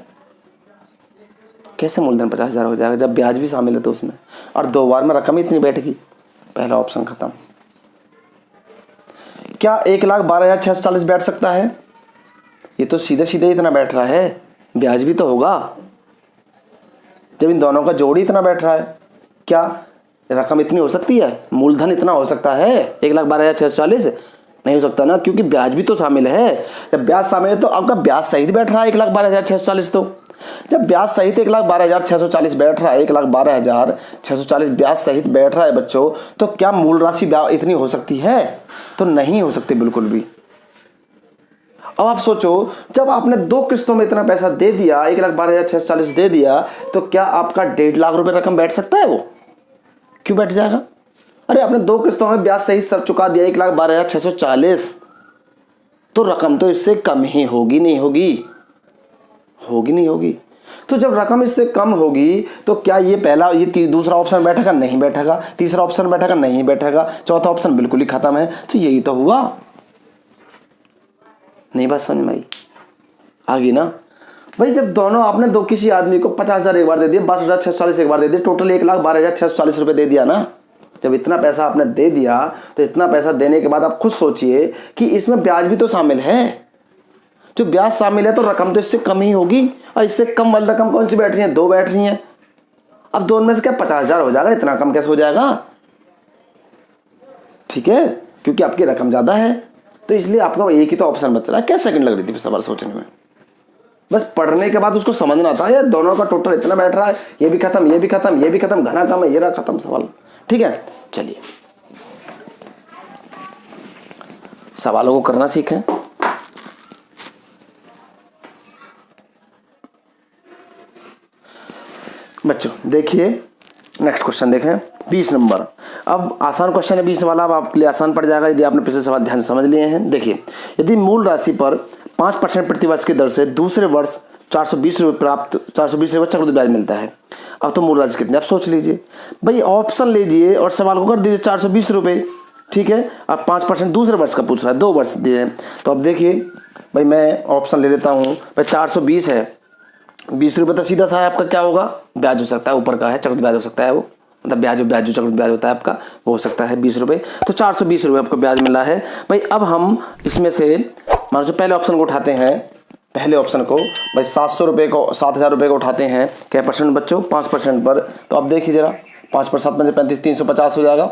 A: कैसे मूलधन 50,000 हो जाएगा जब ब्याज भी शामिल है तो उसमें, और 2 बार में रकम इतनी बैठेगी। पहला ऑप्शन खत्म। क्या 1,12,640 बैठ सकता है? ये तो सीधे सीधे इतना बैठ रहा है, ब्याज भी तो होगा जब इन दोनों का जोड़ ही इतना बैठ रहा है। क्या रकम इतनी हो सकती है, मूलधन इतना हो सकता है? 1,12,640 नहीं हो सकता ना, क्योंकि ब्याज भी तो शामिल है। जब ब्याज शामिल है तो आपका ब्याज सहित बैठ रहा है 1,12,640। तो जब ब्याज सहित 1,12,640 बैठ रहा है, 1,12,640 ब्याज सहित बैठ रहा है बच्चों, तो क्या मूल राशि इतनी हो सकती है? तो नहीं हो सकती बिल्कुल भी। अब आप सोचो, जब आपने 2 किस्तों में इतना पैसा दे दिया, 1,12,640 दे दिया, तो क्या आपका 1.5 लाख रुपए रकम बैठ सकता है? वो क्यों बैठ जाएगा? अरे आपने 2 किस्तों में ब्याज सहित सब चुका दिया 1,12,640, तो रकम तो इससे कम ही होगी, नहीं होगी? होगी नहीं होगी। तो जब रकम इससे कम होगी तो क्या ये दूसरा ऑप्शन बैठेगा? नहीं बैठेगा। तीसरा ऑप्शन बैठेगा? नहीं बैठेगा। चौथा ऑप्शन बिल्कुल ही खत्म है। तो यही तो हुआ। नहीं बात समझ में आई? आ गई ना भाई? जब दोनों आपने किसी आदमी को 50,000 एक बार दे दिया, 62,640 एक बार दे दिया, टोटल 1,12,640 रुपये दे दिया ना। जब इतना पैसा आपने दे दिया तो इतना पैसा देने के बाद आप खुद सोचिए कि इसमें ब्याज भी तो शामिल है। जो ब्याज शामिल है तो रकम तो इससे कम ही होगी, और इससे कम वाली रकम कौन सी बैठ रही है? 2 बैठ रही हैं। अब दोनों में से क्या 50,000 हो जाएगा? इतना कम कैसे हो जाएगा? ठीक है, क्योंकि आपकी रकम ज़्यादा है, तो इसलिए आपको एक ही तो ऑप्शन बच रहा है। क्या सेकंड लग रही थी सवाल सोचने में? बस पढ़ने के बाद उसको समझना था, यार दोनों का टोटल इतना बैठ रहा है, ये भी खत्म, ये भी खत्म, ये भी खत्म, घना कम है, ये रहा खत्म सवाल। ठीक है, चलिए सवालों को करना सीखें। बच्चों देखिए नेक्स्ट क्वेश्चन देखें, 20 नंबर। अब आसान क्वेश्चन है 20 वाला, अब आपके लिए आसान पड़ जाएगा यदि आपने पिछले सवाल ध्यान से समझ लिए हैं। देखिए, यदि मूल राशि पर 5% प्रतिवर्ष की दर से दूसरे वर्ष 420 रुपये प्राप्त 420 रुपये चक्रवृद्धि ब्याज मिलता है, अब तो मूल राशि कितनी आप सोच लीजिए भाई। ऑप्शन लीजिए और सवाल को कर दीजिए 420 रुपये। ठीक है, अब 5% दूसरे वर्ष का पूछ रहा है, 2 वर्ष दिए। तो अब देखिए भाई, मैं ऑप्शन ले लेता हूँ भाई। 420 है, 20 रुपये तो सीधा सा है आपका, क्या होगा? ब्याज हो सकता है, ऊपर का है चक्रवृद्धि ब्याज हो सकता है, वो मतलब ब्याज जो चक्रवृद्धि ब्याज होता है आपका वो हो सकता है 20 रुपये। तो 420 रुपये आपको ब्याज मिला है भाई। अब हम इसमें से मान लो पहले ऑप्शन को उठाते हैं, पहले ऑप्शन को भाई 700 रुपये को 7,000 रुपये को उठाते हैं। क्या परसेंट बच्चों? 5% पर। तो अब देखिए जरा, 5 पर 7 में 35, 350 हो जाएगा,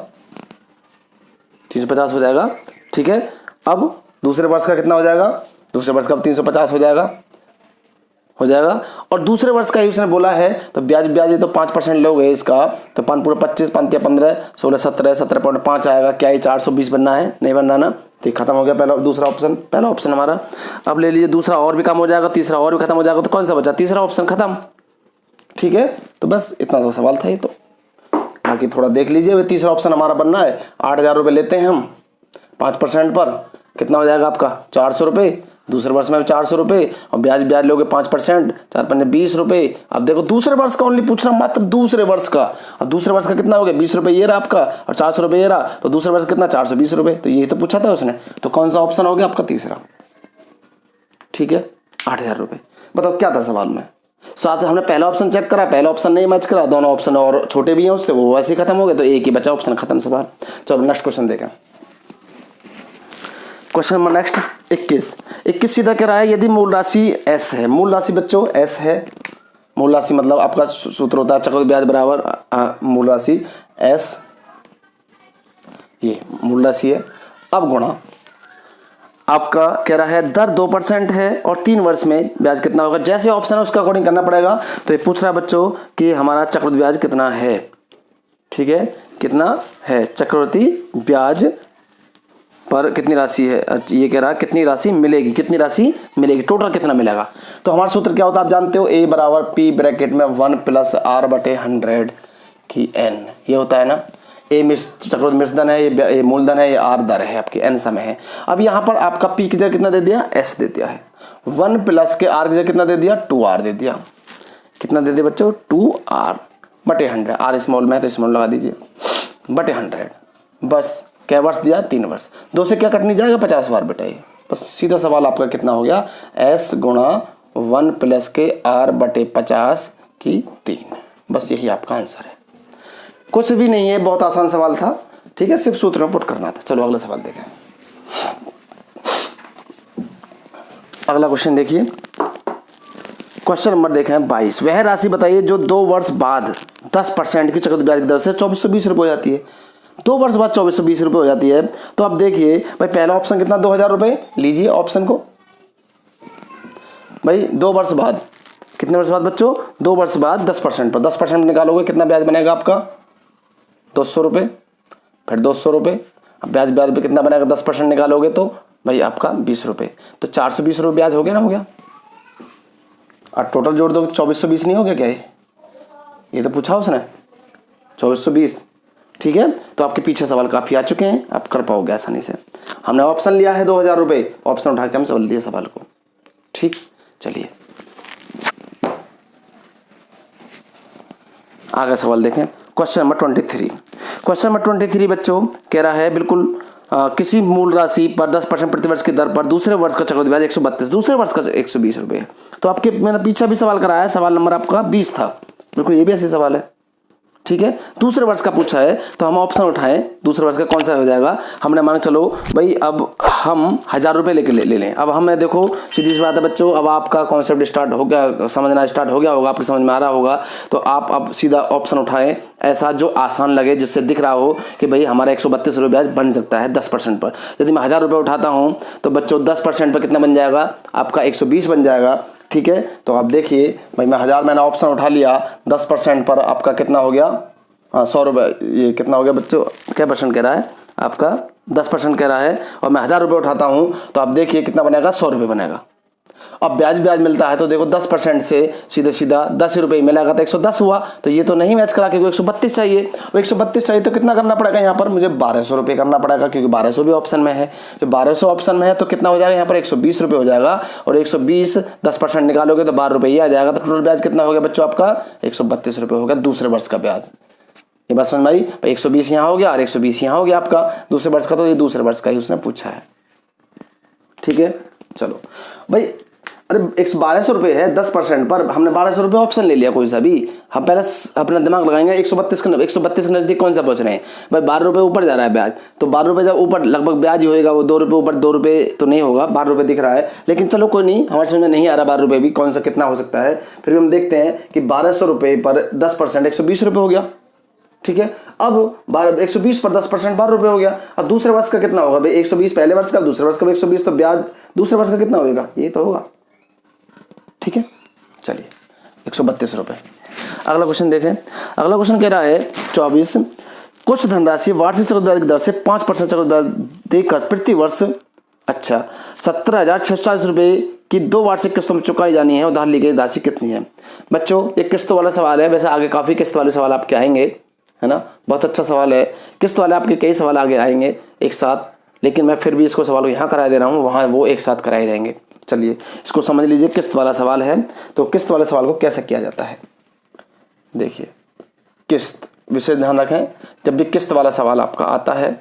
A: 350 हो जाएगा। ठीक है, अब दूसरे वर्ष का कितना हो जाएगा? दूसरे वर्ष का 350 हो जाएगा और दूसरे वर्ष का ही उसने बोला है, तो ब्याज ये तो 5% लोगे इसका, तो 5 पूरा 25, 5 या 15, 16, 17, 17.5 आएगा। क्या ये 420 बनना है? नहीं बनना ना। तो खत्म हो गया पहला ऑप्शन हमारा। अब ले लीजिए दूसरा, और भी कम हो जाएगा, तीसरा और भी खत्म हो जाएगा, तो कौन सा बचा? तीसरा ऑप्शन खत्म। ठीक है, तो बस इतना तो सवाल था ये। तो बाकी थोड़ा देख लीजिए, तीसरा ऑप्शन हमारा बनना है। 8,000 रुपये लेते हैं हम 5% पर, कितना हो जाएगा आपका? 400 रुपये। दूसरे वर्ष में 400 रुपये और ब्याज लोगे 5%, 4 5 20 रुपये। अब देखो दूसरे वर्ष का ओनली पूछ रहा, मात्र दूसरे वर्ष का। और दूसरे वर्ष का कितना हो गया? 20 रुपये ये रहा आपका, और 400 रुपये ये रहा, तो दूसरे वर्ष कितना? 420 रुपये। तो यही तो पूछा था उसने। तो कौन सा ऑप्शन हो गया आपका? तीसरा। ठीक है, 8,000 रुपये। बताओ क्या था सवाल में? साथ हमने पहला ऑप्शन चेक करा, पहला ऑप्शन नहीं मैच करा, दोनों ऑप्शन और छोटे भी हैं उससे, वो वैसे ही खत्म हो गए, तो एक ही बचा ऑप्शन, खत्म सवाल। चलो नेक्स्ट क्वेश्चन देखें। क्वेश्चन नंबर नेक्स्ट 21 सीधा कह रहा है, यदि मूल राशि S है, मूल राशि बच्चों S है, मूल राशि मतलब आपका सूत्र होता है चक्रवृद्धि ब्याज बराबर मूल राशि S, ये मूल राशि है। अब गुणा आपका कह रहा है दर 2% है और 3 वर्ष में ब्याज कितना होगा? जैसे ऑप्शन है उसका अकॉर्डिंग करना पड़ेगा। तो ये पूछ रहा है बच्चों कि हमारा चक्रवृद्धि ब्याज कितना है। ठीक है, कितना है चक्रवृद्धि ब्याज पर कितनी राशि है, ये कह रहा है कितनी राशि मिलेगी, कितनी राशि मिलेगी, टोटल कितना मिलेगा। तो हमारा सूत्र क्या होता है आप जानते हो, ए बराबर पी ब्रैकेट में 1 प्लस आर बटे 100 की एन, ये होता है ना। ए चक्रवृद्धि मिश्रधन है, ये मूलधन है, ये आर दर है आपकी, एन समय है। अब यहाँ पर आपका पी की जगह कितना दे दिया, एस दे दिया है। 1 प्लस के आर की जगह कितना दे दिया, 2r दे दिया। कितना दे दिया बच्चों, 2r बटे 100, आर स्मॉल में है तो स्मॉल लगा दीजिए, बटे 100। बस क्या वर्ष दिया, 3 वर्ष। 2 से क्या कटनी जाएगा, 50 बार बेटाइए। बस सीधा सवाल आपका कितना हो गया, s गुणा 1 प्लस के r बटे 50 की 3। बस यही आपका आंसर है, कुछ भी नहीं है, बहुत आसान सवाल था, ठीक है, सिर्फ सूत्र में पुट करना था। चलो अगला सवाल देखें। अगला क्वेश्चन देखिए, क्वेश्चन नंबर देखें 22। वह राशि बताइए जो 2 वर्ष बाद 10% की चक्रवृद्धि ब्याज की दर से 2420 रुपये हो जाती है। 2 वर्ष बाद 2420 रुपये हो जाती है। तो अब देखिए भाई, पहला ऑप्शन कितना, 2000 रुपये, लीजिए ऑप्शन को भाई। 2 वर्ष बाद, कितने वर्ष बाद बच्चों, 2 वर्ष बाद 10% पर 10% निकालोगे कितना ब्याज बनेगा आपका, 200 रुपये, फिर 200 रुपये। अब ब्याज पे कितना बनेगा, 10% निकालोगे तो भाई आपका 20 रुपये, तो 420 रुपये ब्याज हो गया ना, हो गया। और टोटल जोड़ दो 2420 नहीं हो गया क्या, ये तो पूछा उसने 2420, ठीक है। तो आपके पीछे सवाल काफी आ चुके हैं, आप कर पाओगे आसानी से। हमने ऑप्शन लिया है 2000 रुपये, ऑप्शन उठा के हम समझ दिए सवाल को, ठीक। चलिए आगे सवाल देखें, क्वेश्चन नंबर 23। क्वेश्चन नंबर 23 बच्चों कह रहा है बिल्कुल किसी मूल राशि पर 10% प्रतिवर्ष की दर पर दूसरे वर्ष का चक्रवृद्धि ब्याज 132, दूसरे वर्ष का 120 रुपये। तो आपके मैंने पीछे भी सवाल कराया है, सवाल नंबर आपका 20 था, बिल्कुल ये भी ऐसे सवाल है, ठीक है। दूसरे वर्ष का पूछा है तो हम ऑप्शन उठाएं, दूसरे वर्ष का कौन सा हो जाएगा। हमने माना चलो भाई, अब हम 1000 रुपये लेके ले लें। अब हमें देखो सीधी सी बात है बच्चों, अब आपका कॉन्सेप्ट स्टार्ट हो गया, समझना स्टार्ट हो गया होगा, आपको समझ में आ रहा होगा। तो आप अब सीधा ऑप्शन उठाएं ऐसा जो आसान लगे, जिससे दिख रहा हो कि भाई हमारा 132 रुपये ब्याज बन सकता है 10% पर। यदि मैं 1000 रुपये उठाता हूँ तो बच्चों 10% पर कितना बन जाएगा आपका, 120 बन जाएगा, ठीक है। तो आप देखिए भाई, मैं 1000 मैंने ऑप्शन उठा लिया, 10% पर आपका कितना हो गया, 100 रुपये, ये कितना हो गया बच्चों, क्या परसेंट कह रहा है आपका, 10% कह रहा है। और मैं 1000 रुपये उठाता हूँ तो आप देखिए कितना बनेगा, 100 रुपये बनेगा। अब ब्याज मिलता है तो देखो 10% से सीधे सीधा 10 रुपये मिलेगा तो 110 हुआ। तो ये तो नहीं मैच करा, क्योंकि 132 चाहिए, वो 132 चाहिए तो कितना करना पड़ेगा यहाँ पर, मुझे 1200 रुपये करना पड़ेगा, क्योंकि 1200 भी ऑप्शन में है। तो 1200 ऑप्शन में है तो कितना हो जाएगा यहाँ पर, 120 रुपये हो जाएगा। और 120 10% निकालोगे तो 12 रुपये ही आ जाएगा। तो टोटल ब्याज कितना हो गया बच्चों आपका, 132 रुपये हो गया दूसरे वर्ष का ब्याज। ये बात समझ में आई, 120 यहाँ हो गया और 120 यहाँ हो गया आपका दूसरे वर्ष का। तो ये दूसरे वर्ष का ही उसने पूछा है, ठीक है। चलो भाई, अरे 1200 रुपये है 10% पर, हमने 1200 रुपये ऑप्शन ले लिया कोई सा भी। हम पहले अपना दिमाग लगाएंगे, 132 के नजदीक कौन सा पहुंच रहे हैं भाई, 12 रुपये ऊपर जा रहा है ब्याज। तो 12 रुपये जब ऊपर लगभग ब्याज ही होएगा, वो 2 रुपये ऊपर, 2 रुपये तो नहीं होगा, 12 रुपये दिख रहा है। लेकिन चलो कोई नहीं, हमारे समझ में नहीं आ रहा 12 रुपये भी कौन सा कितना हो सकता है। फिर भी हम देखते हैं कि 1200 रुपये पर 10% 120 रुपये हो गया, ठीक है। अब 120 पर 10% 12 रुपये हो गया। अब दूसरे वर्ष का कितना होगा भाई, 120 पहले वर्ष का, दूसरे वर्ष का 120, तो ब्याज दूसरे वर्ष का कितना होगा, ये तो होगा, ठीक है। चलिए 132 रुपये। अगला क्वेश्चन देखें। अगला क्वेश्चन कह रहा है 24, कुछ धनराशि वार्षिक चक्रवृद्धि ब्याज की दर से 5% चक्रवृद्धि ब्याज देकर प्रति वर्ष 17,640 रुपये की 2 वार्षिक किस्तों में चुकाई जानी है, उधार ली गई राशि कितनी है। बच्चों ये किस्तों वाला सवाल है, वैसे आगे काफी किस्त वाले सवाल आपके आएंगे, है ना, बहुत अच्छा सवाल है। किस्त वाले आपके कई सवाल आगे आएंगे एक साथ, लेकिन मैं फिर भी इसको सवाल को यहाँ करा दे रहा हूँ, वहाँ वो एक साथ कराए जाएंगे। चलिए इसको समझ लीजिए, किस्त वाला सवाल है। तो किस्त वाले सवाल को कैसे किया जाता है, देखिए किस्त, विशेष ध्यान रखें जब भी किस्त वाला सवाल आपका आता है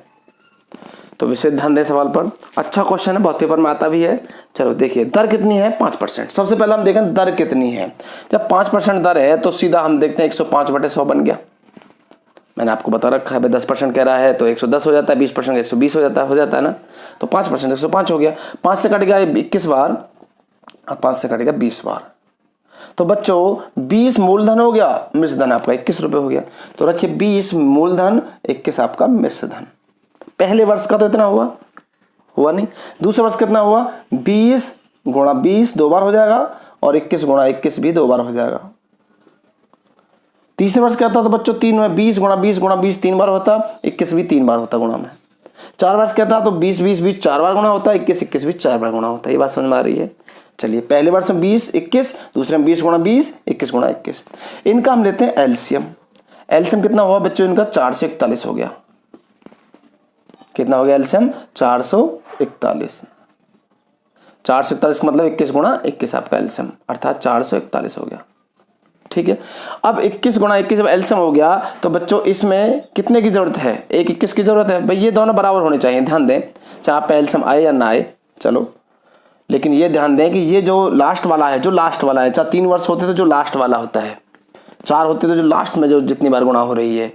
A: तो विशेष ध्यान दें सवाल पर। अच्छा क्वेश्चन है, बहुत पेपर में आता भी है। चलो देखिए, दर कितनी है, 5%। सबसे पहले हम देखें दर कितनी है। जब 5% दर है तो सीधा हम देखते हैं 105/100 बन गया। मैंने आपको बता रखा है 10% कह रहा है तो 110 हो जाता है, 20% 120 हो जाता है ना। तो 5% 105 हो गया। 5 से कट गया 21 बार और 5 से कटेगा 20 बार। तो बच्चों 20 मूलधन हो गया, मिश्र धन आपका 21 रुपये हो गया। तो रखिए 20 मूलधन 21 आपका मिश्र धन। पहले वर्ष का तो इतना हुआ नहीं। दूसरे वर्ष कितना हुआ, 20 गुणा 20 2 बार हो जाएगा और 21 गुणा 21 भी 2 बार हो जाएगा। तीसरे वर्ष क्या होता था बच्चों, 3 में 20 गुणा 20 गुणा 20 3 बार होता, 21 भी 3 बार होता गुणा में। 4 वर्ष क्या था, तो 20 20 20 4 बार गुणा होता है, 21 21 भी 4 बार गुणा होता है। ये बात समझ में आ रही है। चलिए पहले वर्ष में 20 21, दूसरे में 20 गुणा 20 21 गुणा 21। इनका हम लेते हैं एलसीएम। एलसीएम कितना हुआ बच्चों इनका, 441 हो गया। कितना हो गया एलसीएम, 441। 441 का मतलब 21 गुणा 21 आपका एलसीएम, अर्थात 441 हो गया। ठीक है, अब 21 गुणा 21 जब एलसीएम हो गया तो बच्चों इसमें कितने की जरूरत है, एक 21 की जरूरत है। भाई ये दोनों बराबर होने चाहिए, ध्यान दें, चाहे आप पे एलसीएम आए या ना आए, चलो, लेकिन ये ध्यान दें कि ये जो लास्ट वाला है, चाहे 3 वर्ष होते तो जो लास्ट वाला होता है, 4 होते तो जो लास्ट में जो जितनी बार गुणा हो रही है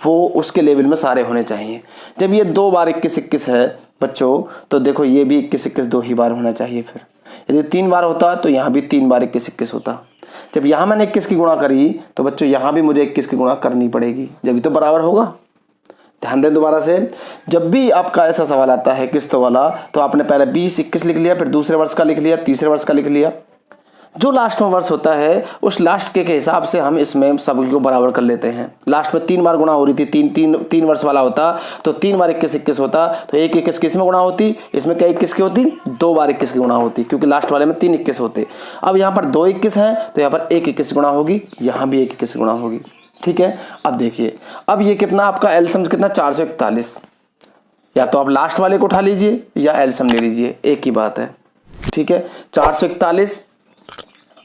A: वो उसके लेवल में सारे होने चाहिए। जब ये 2 बार 21 21 है बच्चों, तो देखो ये भी 21 21 2 ही बार होना चाहिए। फिर यदि 3 बार होता तो यहाँ भी 3 बार 21 21 होता। जब यहाँ मैंने 21 की गुणा करी तो बच्चों यहाँ भी मुझे 21 की गुणा करनी पड़ेगी, जब तो बराबर होगा। ध्यान दें दोबारा से, जब भी आपका ऐसा सवाल आता है किस्तों वाला, तो आपने पहले 20 21 लिख लिया, फिर दूसरे वर्ष का लिख लिया, तीसरे वर्ष का लिख लिया। जो लास्ट में वर्ष होता है उस लास्ट के हिसाब से हम इसमें सभी को बराबर कर लेते हैं। लास्ट में 3 बार गुणा हो रही थी, तीन वर्ष वाला होता तो 3 बार 21 21 होता, तो 1 21 किस में गुणा होती, इसमें क्या 21 की होती, 2 बार 21 की गुणा होती, क्योंकि लास्ट वाले में 3 21 होते। अब यहाँ पर 2 21 है तो यहाँ पर 1 21 गुणा होगी, यहाँ भी 1 21 गुणा होगी। ठीक है, अब देखिए, अब ये कितना आपका एलसीएम कितना, 441। या तो आप लास्ट वाले को उठा लीजिए या एलसीएम ले लीजिए, एक ही बात है। ठीक है, 441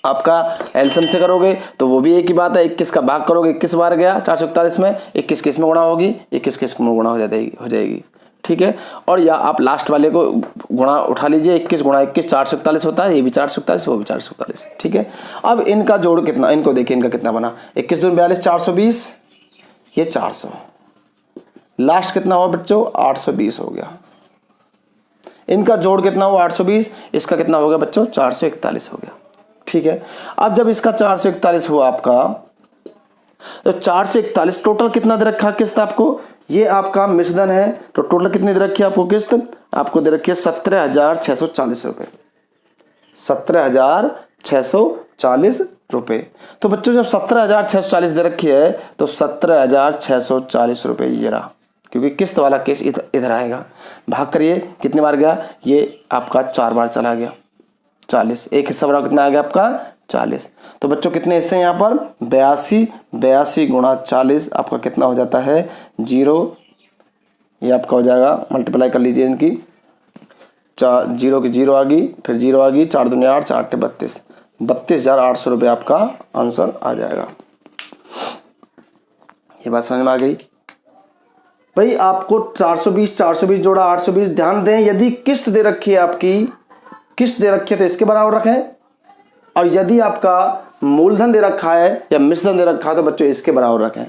A: आपका एलसीएम से करोगे तो वो भी एक ही बात है, 21 का भाग करोगे 21 बार गया 441 में, 21 किस में गुणा होगी, 21 किस में गुणा हो जाएगी। ठीक है, और या आप लास्ट वाले को गुणा उठा लीजिए, 21 गुणा 21 441 होता है, ये भी 441 वो भी 441। ठीक है, अब इनका जोड़ कितना, इनको देखिए इनका कितना बना, 21 दूनी 42 420, ये 400, लास्ट कितना हुआ बच्चों 820 हो गया। इनका जोड़ कितना हुआ 820, इसका कितना हो गया बच्चों 441 हो गया। ठीक है, अब जब इसका 441 हुआ आपका, तो 441 टोटल कितना दे रखा किस्त आपको, ये आपका मिश्रधन है, तो टोटल कितनी दे रखी है आपको किस्त, आपको दे रखी है 17,640 रुपए, 17,640 रुपए। तो बच्चों जब 17,640 दे रखी है तो 17,640 रुपए ये रहा, क्योंकि किस्त वाला केस इधर आएगा। भाग करिए, कितनी बार गया, ये आपका 4 बार चला गया, 40, एक हिस्सा बराबर कितना आ गया आपका 40। तो बच्चों कितने हिस्से हैं यहाँ पर 82 गुणा 40 आपका कितना हो जाता है 0, ये आपका हो जाएगा, मल्टीप्लाई कर लीजिए इनकी, 0 की 0 आ गई, फिर 0 आ गई, 4 दूनी 8, 4 32, 32,800 रुपये आपका आंसर आ जाएगा। ये बात समझ में आ गई भाई। आपको 420 जोड़ा 820, ध्यान दें यदि किस्त दे रखी है, आपकी किस्त दे रखी है तो इसके बराबर रखें, और यदि आपका मूलधन दे रखा है या मिश्रधन दे रखा है तो बच्चों इसके बराबर रखें।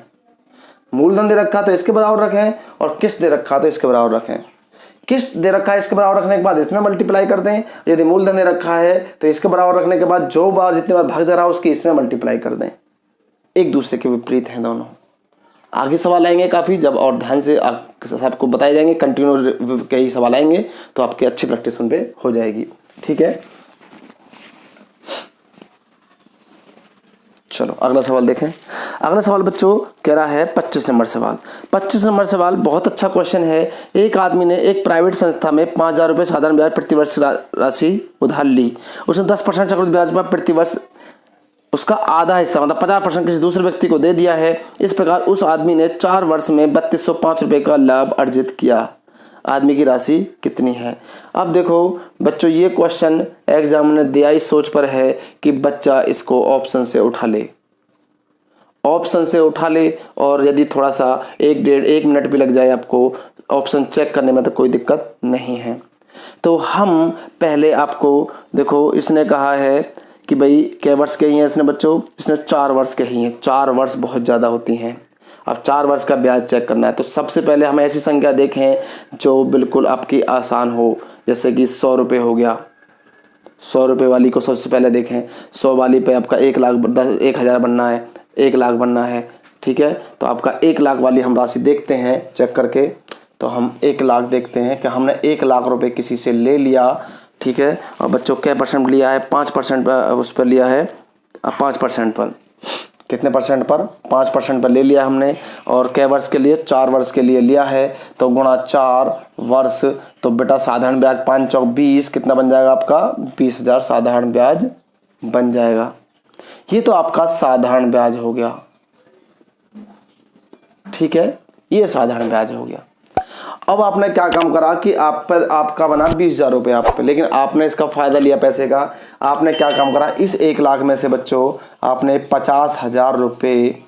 A: मूलधन दे रखा है तो इसके बराबर रखें, और किस्त दे रखा है तो इसके बराबर रखें। किस्त दे रखा है इसके बराबर रखने के बाद इसमें मल्टीप्लाई कर दें, यदि मूलधन दे रखा है तो इसके बराबर रखने के बाद जो बार जितनी बार भाग जा रहा है उसकी इसमें मल्टीप्लाई कर दें। एक दूसरे के विपरीत हैं दोनों। आगे सवाल आएंगे काफ़ी, जब और ध्यान से आपको बताए जाएंगे, कंटिन्यू कई सवाल आएंगे तो आपकी अच्छी प्रैक्टिस उन पे हो जाएगी। ठीक है, चलो अगला सवाल देखें। अगला सवाल बच्चों कह रहा है 25 नंबर सवाल। 25 नंबर सवाल बहुत अच्छा क्वेश्चन है। एक आदमी ने एक प्राइवेट संस्था में 5,000 रुपये साधारण ब्याज प्रतिवर्ष राशि उधार ली। उसने 10% चक्रवृद्धि ब्याज पर प्रतिवर्ष उसका आधा हिस्सा मतलब 50% किसी दूसरे व्यक्ति को दे दिया है। इस प्रकार उस आदमी ने 4 वर्ष में 3205 रुपये का लाभ अर्जित किया। आदमी की राशि कितनी है। अब देखो बच्चों, ये क्वेश्चन एग्जाम ने दिया इस सोच पर है कि बच्चा इसको ऑप्शन से उठा ले, ऑप्शन से उठा ले, और यदि थोड़ा सा 1 मिनट भी लग जाए आपको ऑप्शन चेक करने में तो कोई दिक्कत नहीं है। तो हम पहले आपको देखो, इसने कहा है कि भाई क्या वर्ष कही है इसने बच्चों, इसने 4 वर्ष कही है। 4 वर्ष बहुत ज़्यादा होती हैं। अब 4 वर्ष का ब्याज चेक करना है तो सबसे पहले हम ऐसी संख्या देखें जो बिल्कुल आपकी आसान हो, जैसे कि 100 रुपये हो गया। 100 रुपये वाली को सबसे पहले देखें। 100 वाली पे आपका 1,00,000 बनना है, 1 लाख बनना है। ठीक है, तो आपका 1 लाख वाली हम राशि देखते हैं चेक करके। तो हम 1 लाख देखते हैं कि हमने 1 लाख रुपये किसी से ले लिया। ठीक है, और बच्चों क्या परसेंट लिया है, 5% उस पर लिया है, 5% पर कितने परसेंट पर? 5% पर ले लिया हमने। और कै वर्ष के लिए? 4 वर्ष के लिए लिया है, तो गुणा 4 वर्ष, तो बेटा साधारण ब्याज 5 चौक 20, कितना बन जाएगा आपका? 20,000 साधारण ब्याज बन जाएगा। ये तो आपका साधारण ब्याज हो गया, ठीक है, ये साधारण ब्याज हो गया। अब आपने क्या काम करा कि आप पर आपका बना 20,000 रुपये आप पे, लेकिन आपने इसका फायदा लिया पैसे का। आपने क्या काम करा, इस 1 लाख में से बच्चों आपने 50,000 रुपये,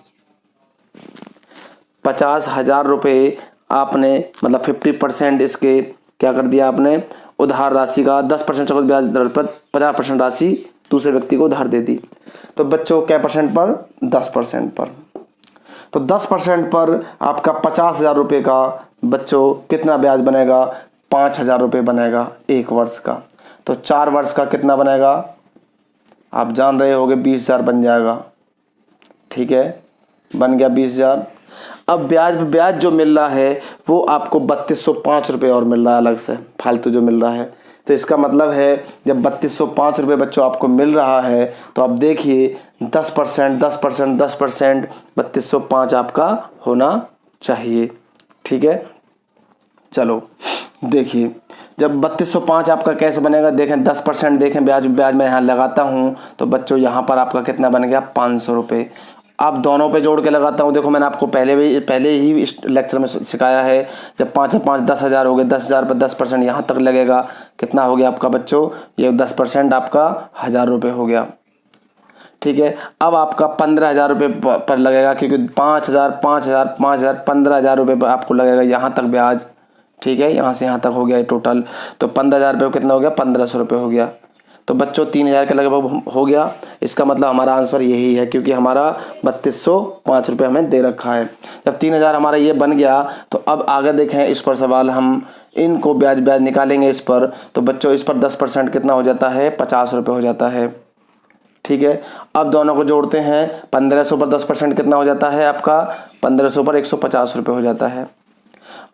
A: 50,000 रुपये आपने मतलब 50% इसके क्या कर दिया आपने, उधार राशि का 10% चक्रवृद्धि ब्याज दर पर 50% राशि दूसरे व्यक्ति को उधार दे दी। तो बच्चों क्या परसेंट पर? 10% पर। तो 10% पर आपका 50,000 रुपये का बच्चों कितना ब्याज बनेगा? 5,000 रुपये बनेगा 1 वर्ष का। तो 4 वर्ष का कितना बनेगा? आप जान रहे होगे 20,000 बन जाएगा, ठीक है, बन गया 20,000। अब ब्याज जो मिल रहा है वो आपको 3205 रुपये और मिल रहा है अलग से, फालतू जो मिल रहा है। तो इसका मतलब है जब 3205 रुपये बच्चों आपको मिल रहा है तो आप देखिए 10% 10% 10% 3205 आपका होना चाहिए, ठीक है। चलो देखिए, जब 3205 आपका कैसे बनेगा, देखें 10% देखें ब्याज मैं यहाँ लगाता हूँ तो बच्चों यहाँ पर आपका कितना बन गया? 500 रुपये। आप दोनों पे जोड़ के लगाता हूँ, देखो मैंने आपको पहले ही इस लेक्चर में सिखाया है, जब 5 से 5 10,000 हो गए, 10,000 पर 10% यहाँ तक लगेगा, कितना हो गया आपका बच्चों? ये 10% आपका 1,000 रुपये हो गया, ठीक है। अब आपका 15,000 रुपये पर लगेगा, क्योंकि 5,000 5,000 5,000 15,000 रुपये पर आपको लगेगा यहाँ तक ब्याज, ठीक है, यहाँ से यहाँ तक हो गया टोटल। तो 15,000 रुपये कितना हो गया? 1,500 रुपये हो गया। तो बच्चों 3,000 के लगभग हो गया। इसका मतलब हमारा आंसर यही है, क्योंकि हमारा 3205 रुपये हमें दे रखा है। जब 3,000 हमारा ये बन गया तो अब आगे देखें, इस पर सवाल हम इनको ब्याज निकालेंगे इस पर। तो बच्चों इस पर 10% कितना हो जाता है? 50 रुपये हो जाता है, ठीक है। अब दोनों को जोड़ते हैं, 1,500 पर 10% कितना हो जाता है आपका? 1,500 पर 150 रुपये हो जाता है।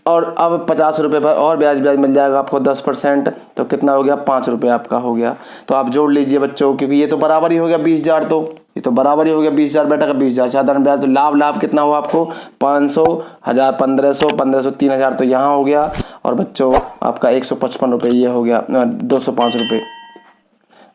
A: और अब 50 रुपये पर और ब्याज मिल जाएगा आपको 10%, तो कितना हो गया? 5 रुपये आपका हो गया। तो आप जोड़ लीजिए बच्चों, क्योंकि ये तो बराबर ही हो गया 20,000, तो ये तो बराबर ही हो गया 20,000 बेटा का 20,000 साधारण ब्याज। तो लाभ कितना हुआ आपको? 500, 1,000, 1,500, 1,500 3,000 तो यहाँ हो गया। और बच्चों आपका 155 रुपये ये हो गया, 205 रुपये,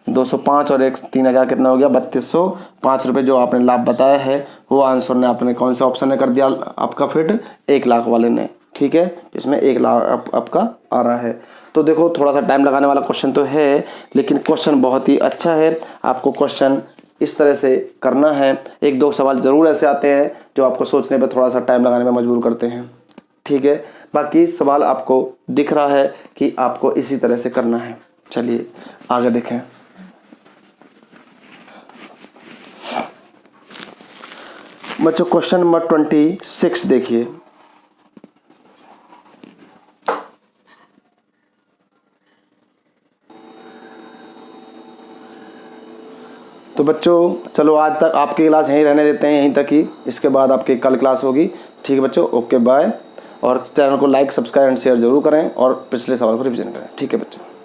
A: 205 और 3,000 कितना हो गया? 3205 रुपये जो आपने लाभ बताया है वो आंसर ने आपने कौन से ऑप्शन ने कर दिया आपका? फिट 1 लाख वाले ने, ठीक है, जिसमें 1 लाख आपका आ रहा है। तो देखो थोड़ा सा टाइम लगाने वाला क्वेश्चन तो है, लेकिन क्वेश्चन बहुत ही अच्छा है। आपको क्वेश्चन इस तरह से करना है। 1-2 सवाल ज़रूर ऐसे आते हैं जो आपको सोचने पर थोड़ा सा टाइम लगाने में मजबूर करते हैं, ठीक है। बाकी सवाल आपको दिख रहा है कि आपको इसी तरह से करना है। चलिए आगे देखें। बच्चों क्वेश्चन नंबर 26 देखिए। तो बच्चों चलो आज तक आपकी क्लास यहीं रहने देते हैं, यहीं तक ही। इसके बाद आपकी कल क्लास होगी, ठीक है बच्चों, ओके बाय। और चैनल को लाइक सब्सक्राइब एंड शेयर जरूर करें और पिछले सवाल को रिवीजन करें, ठीक है बच्चों।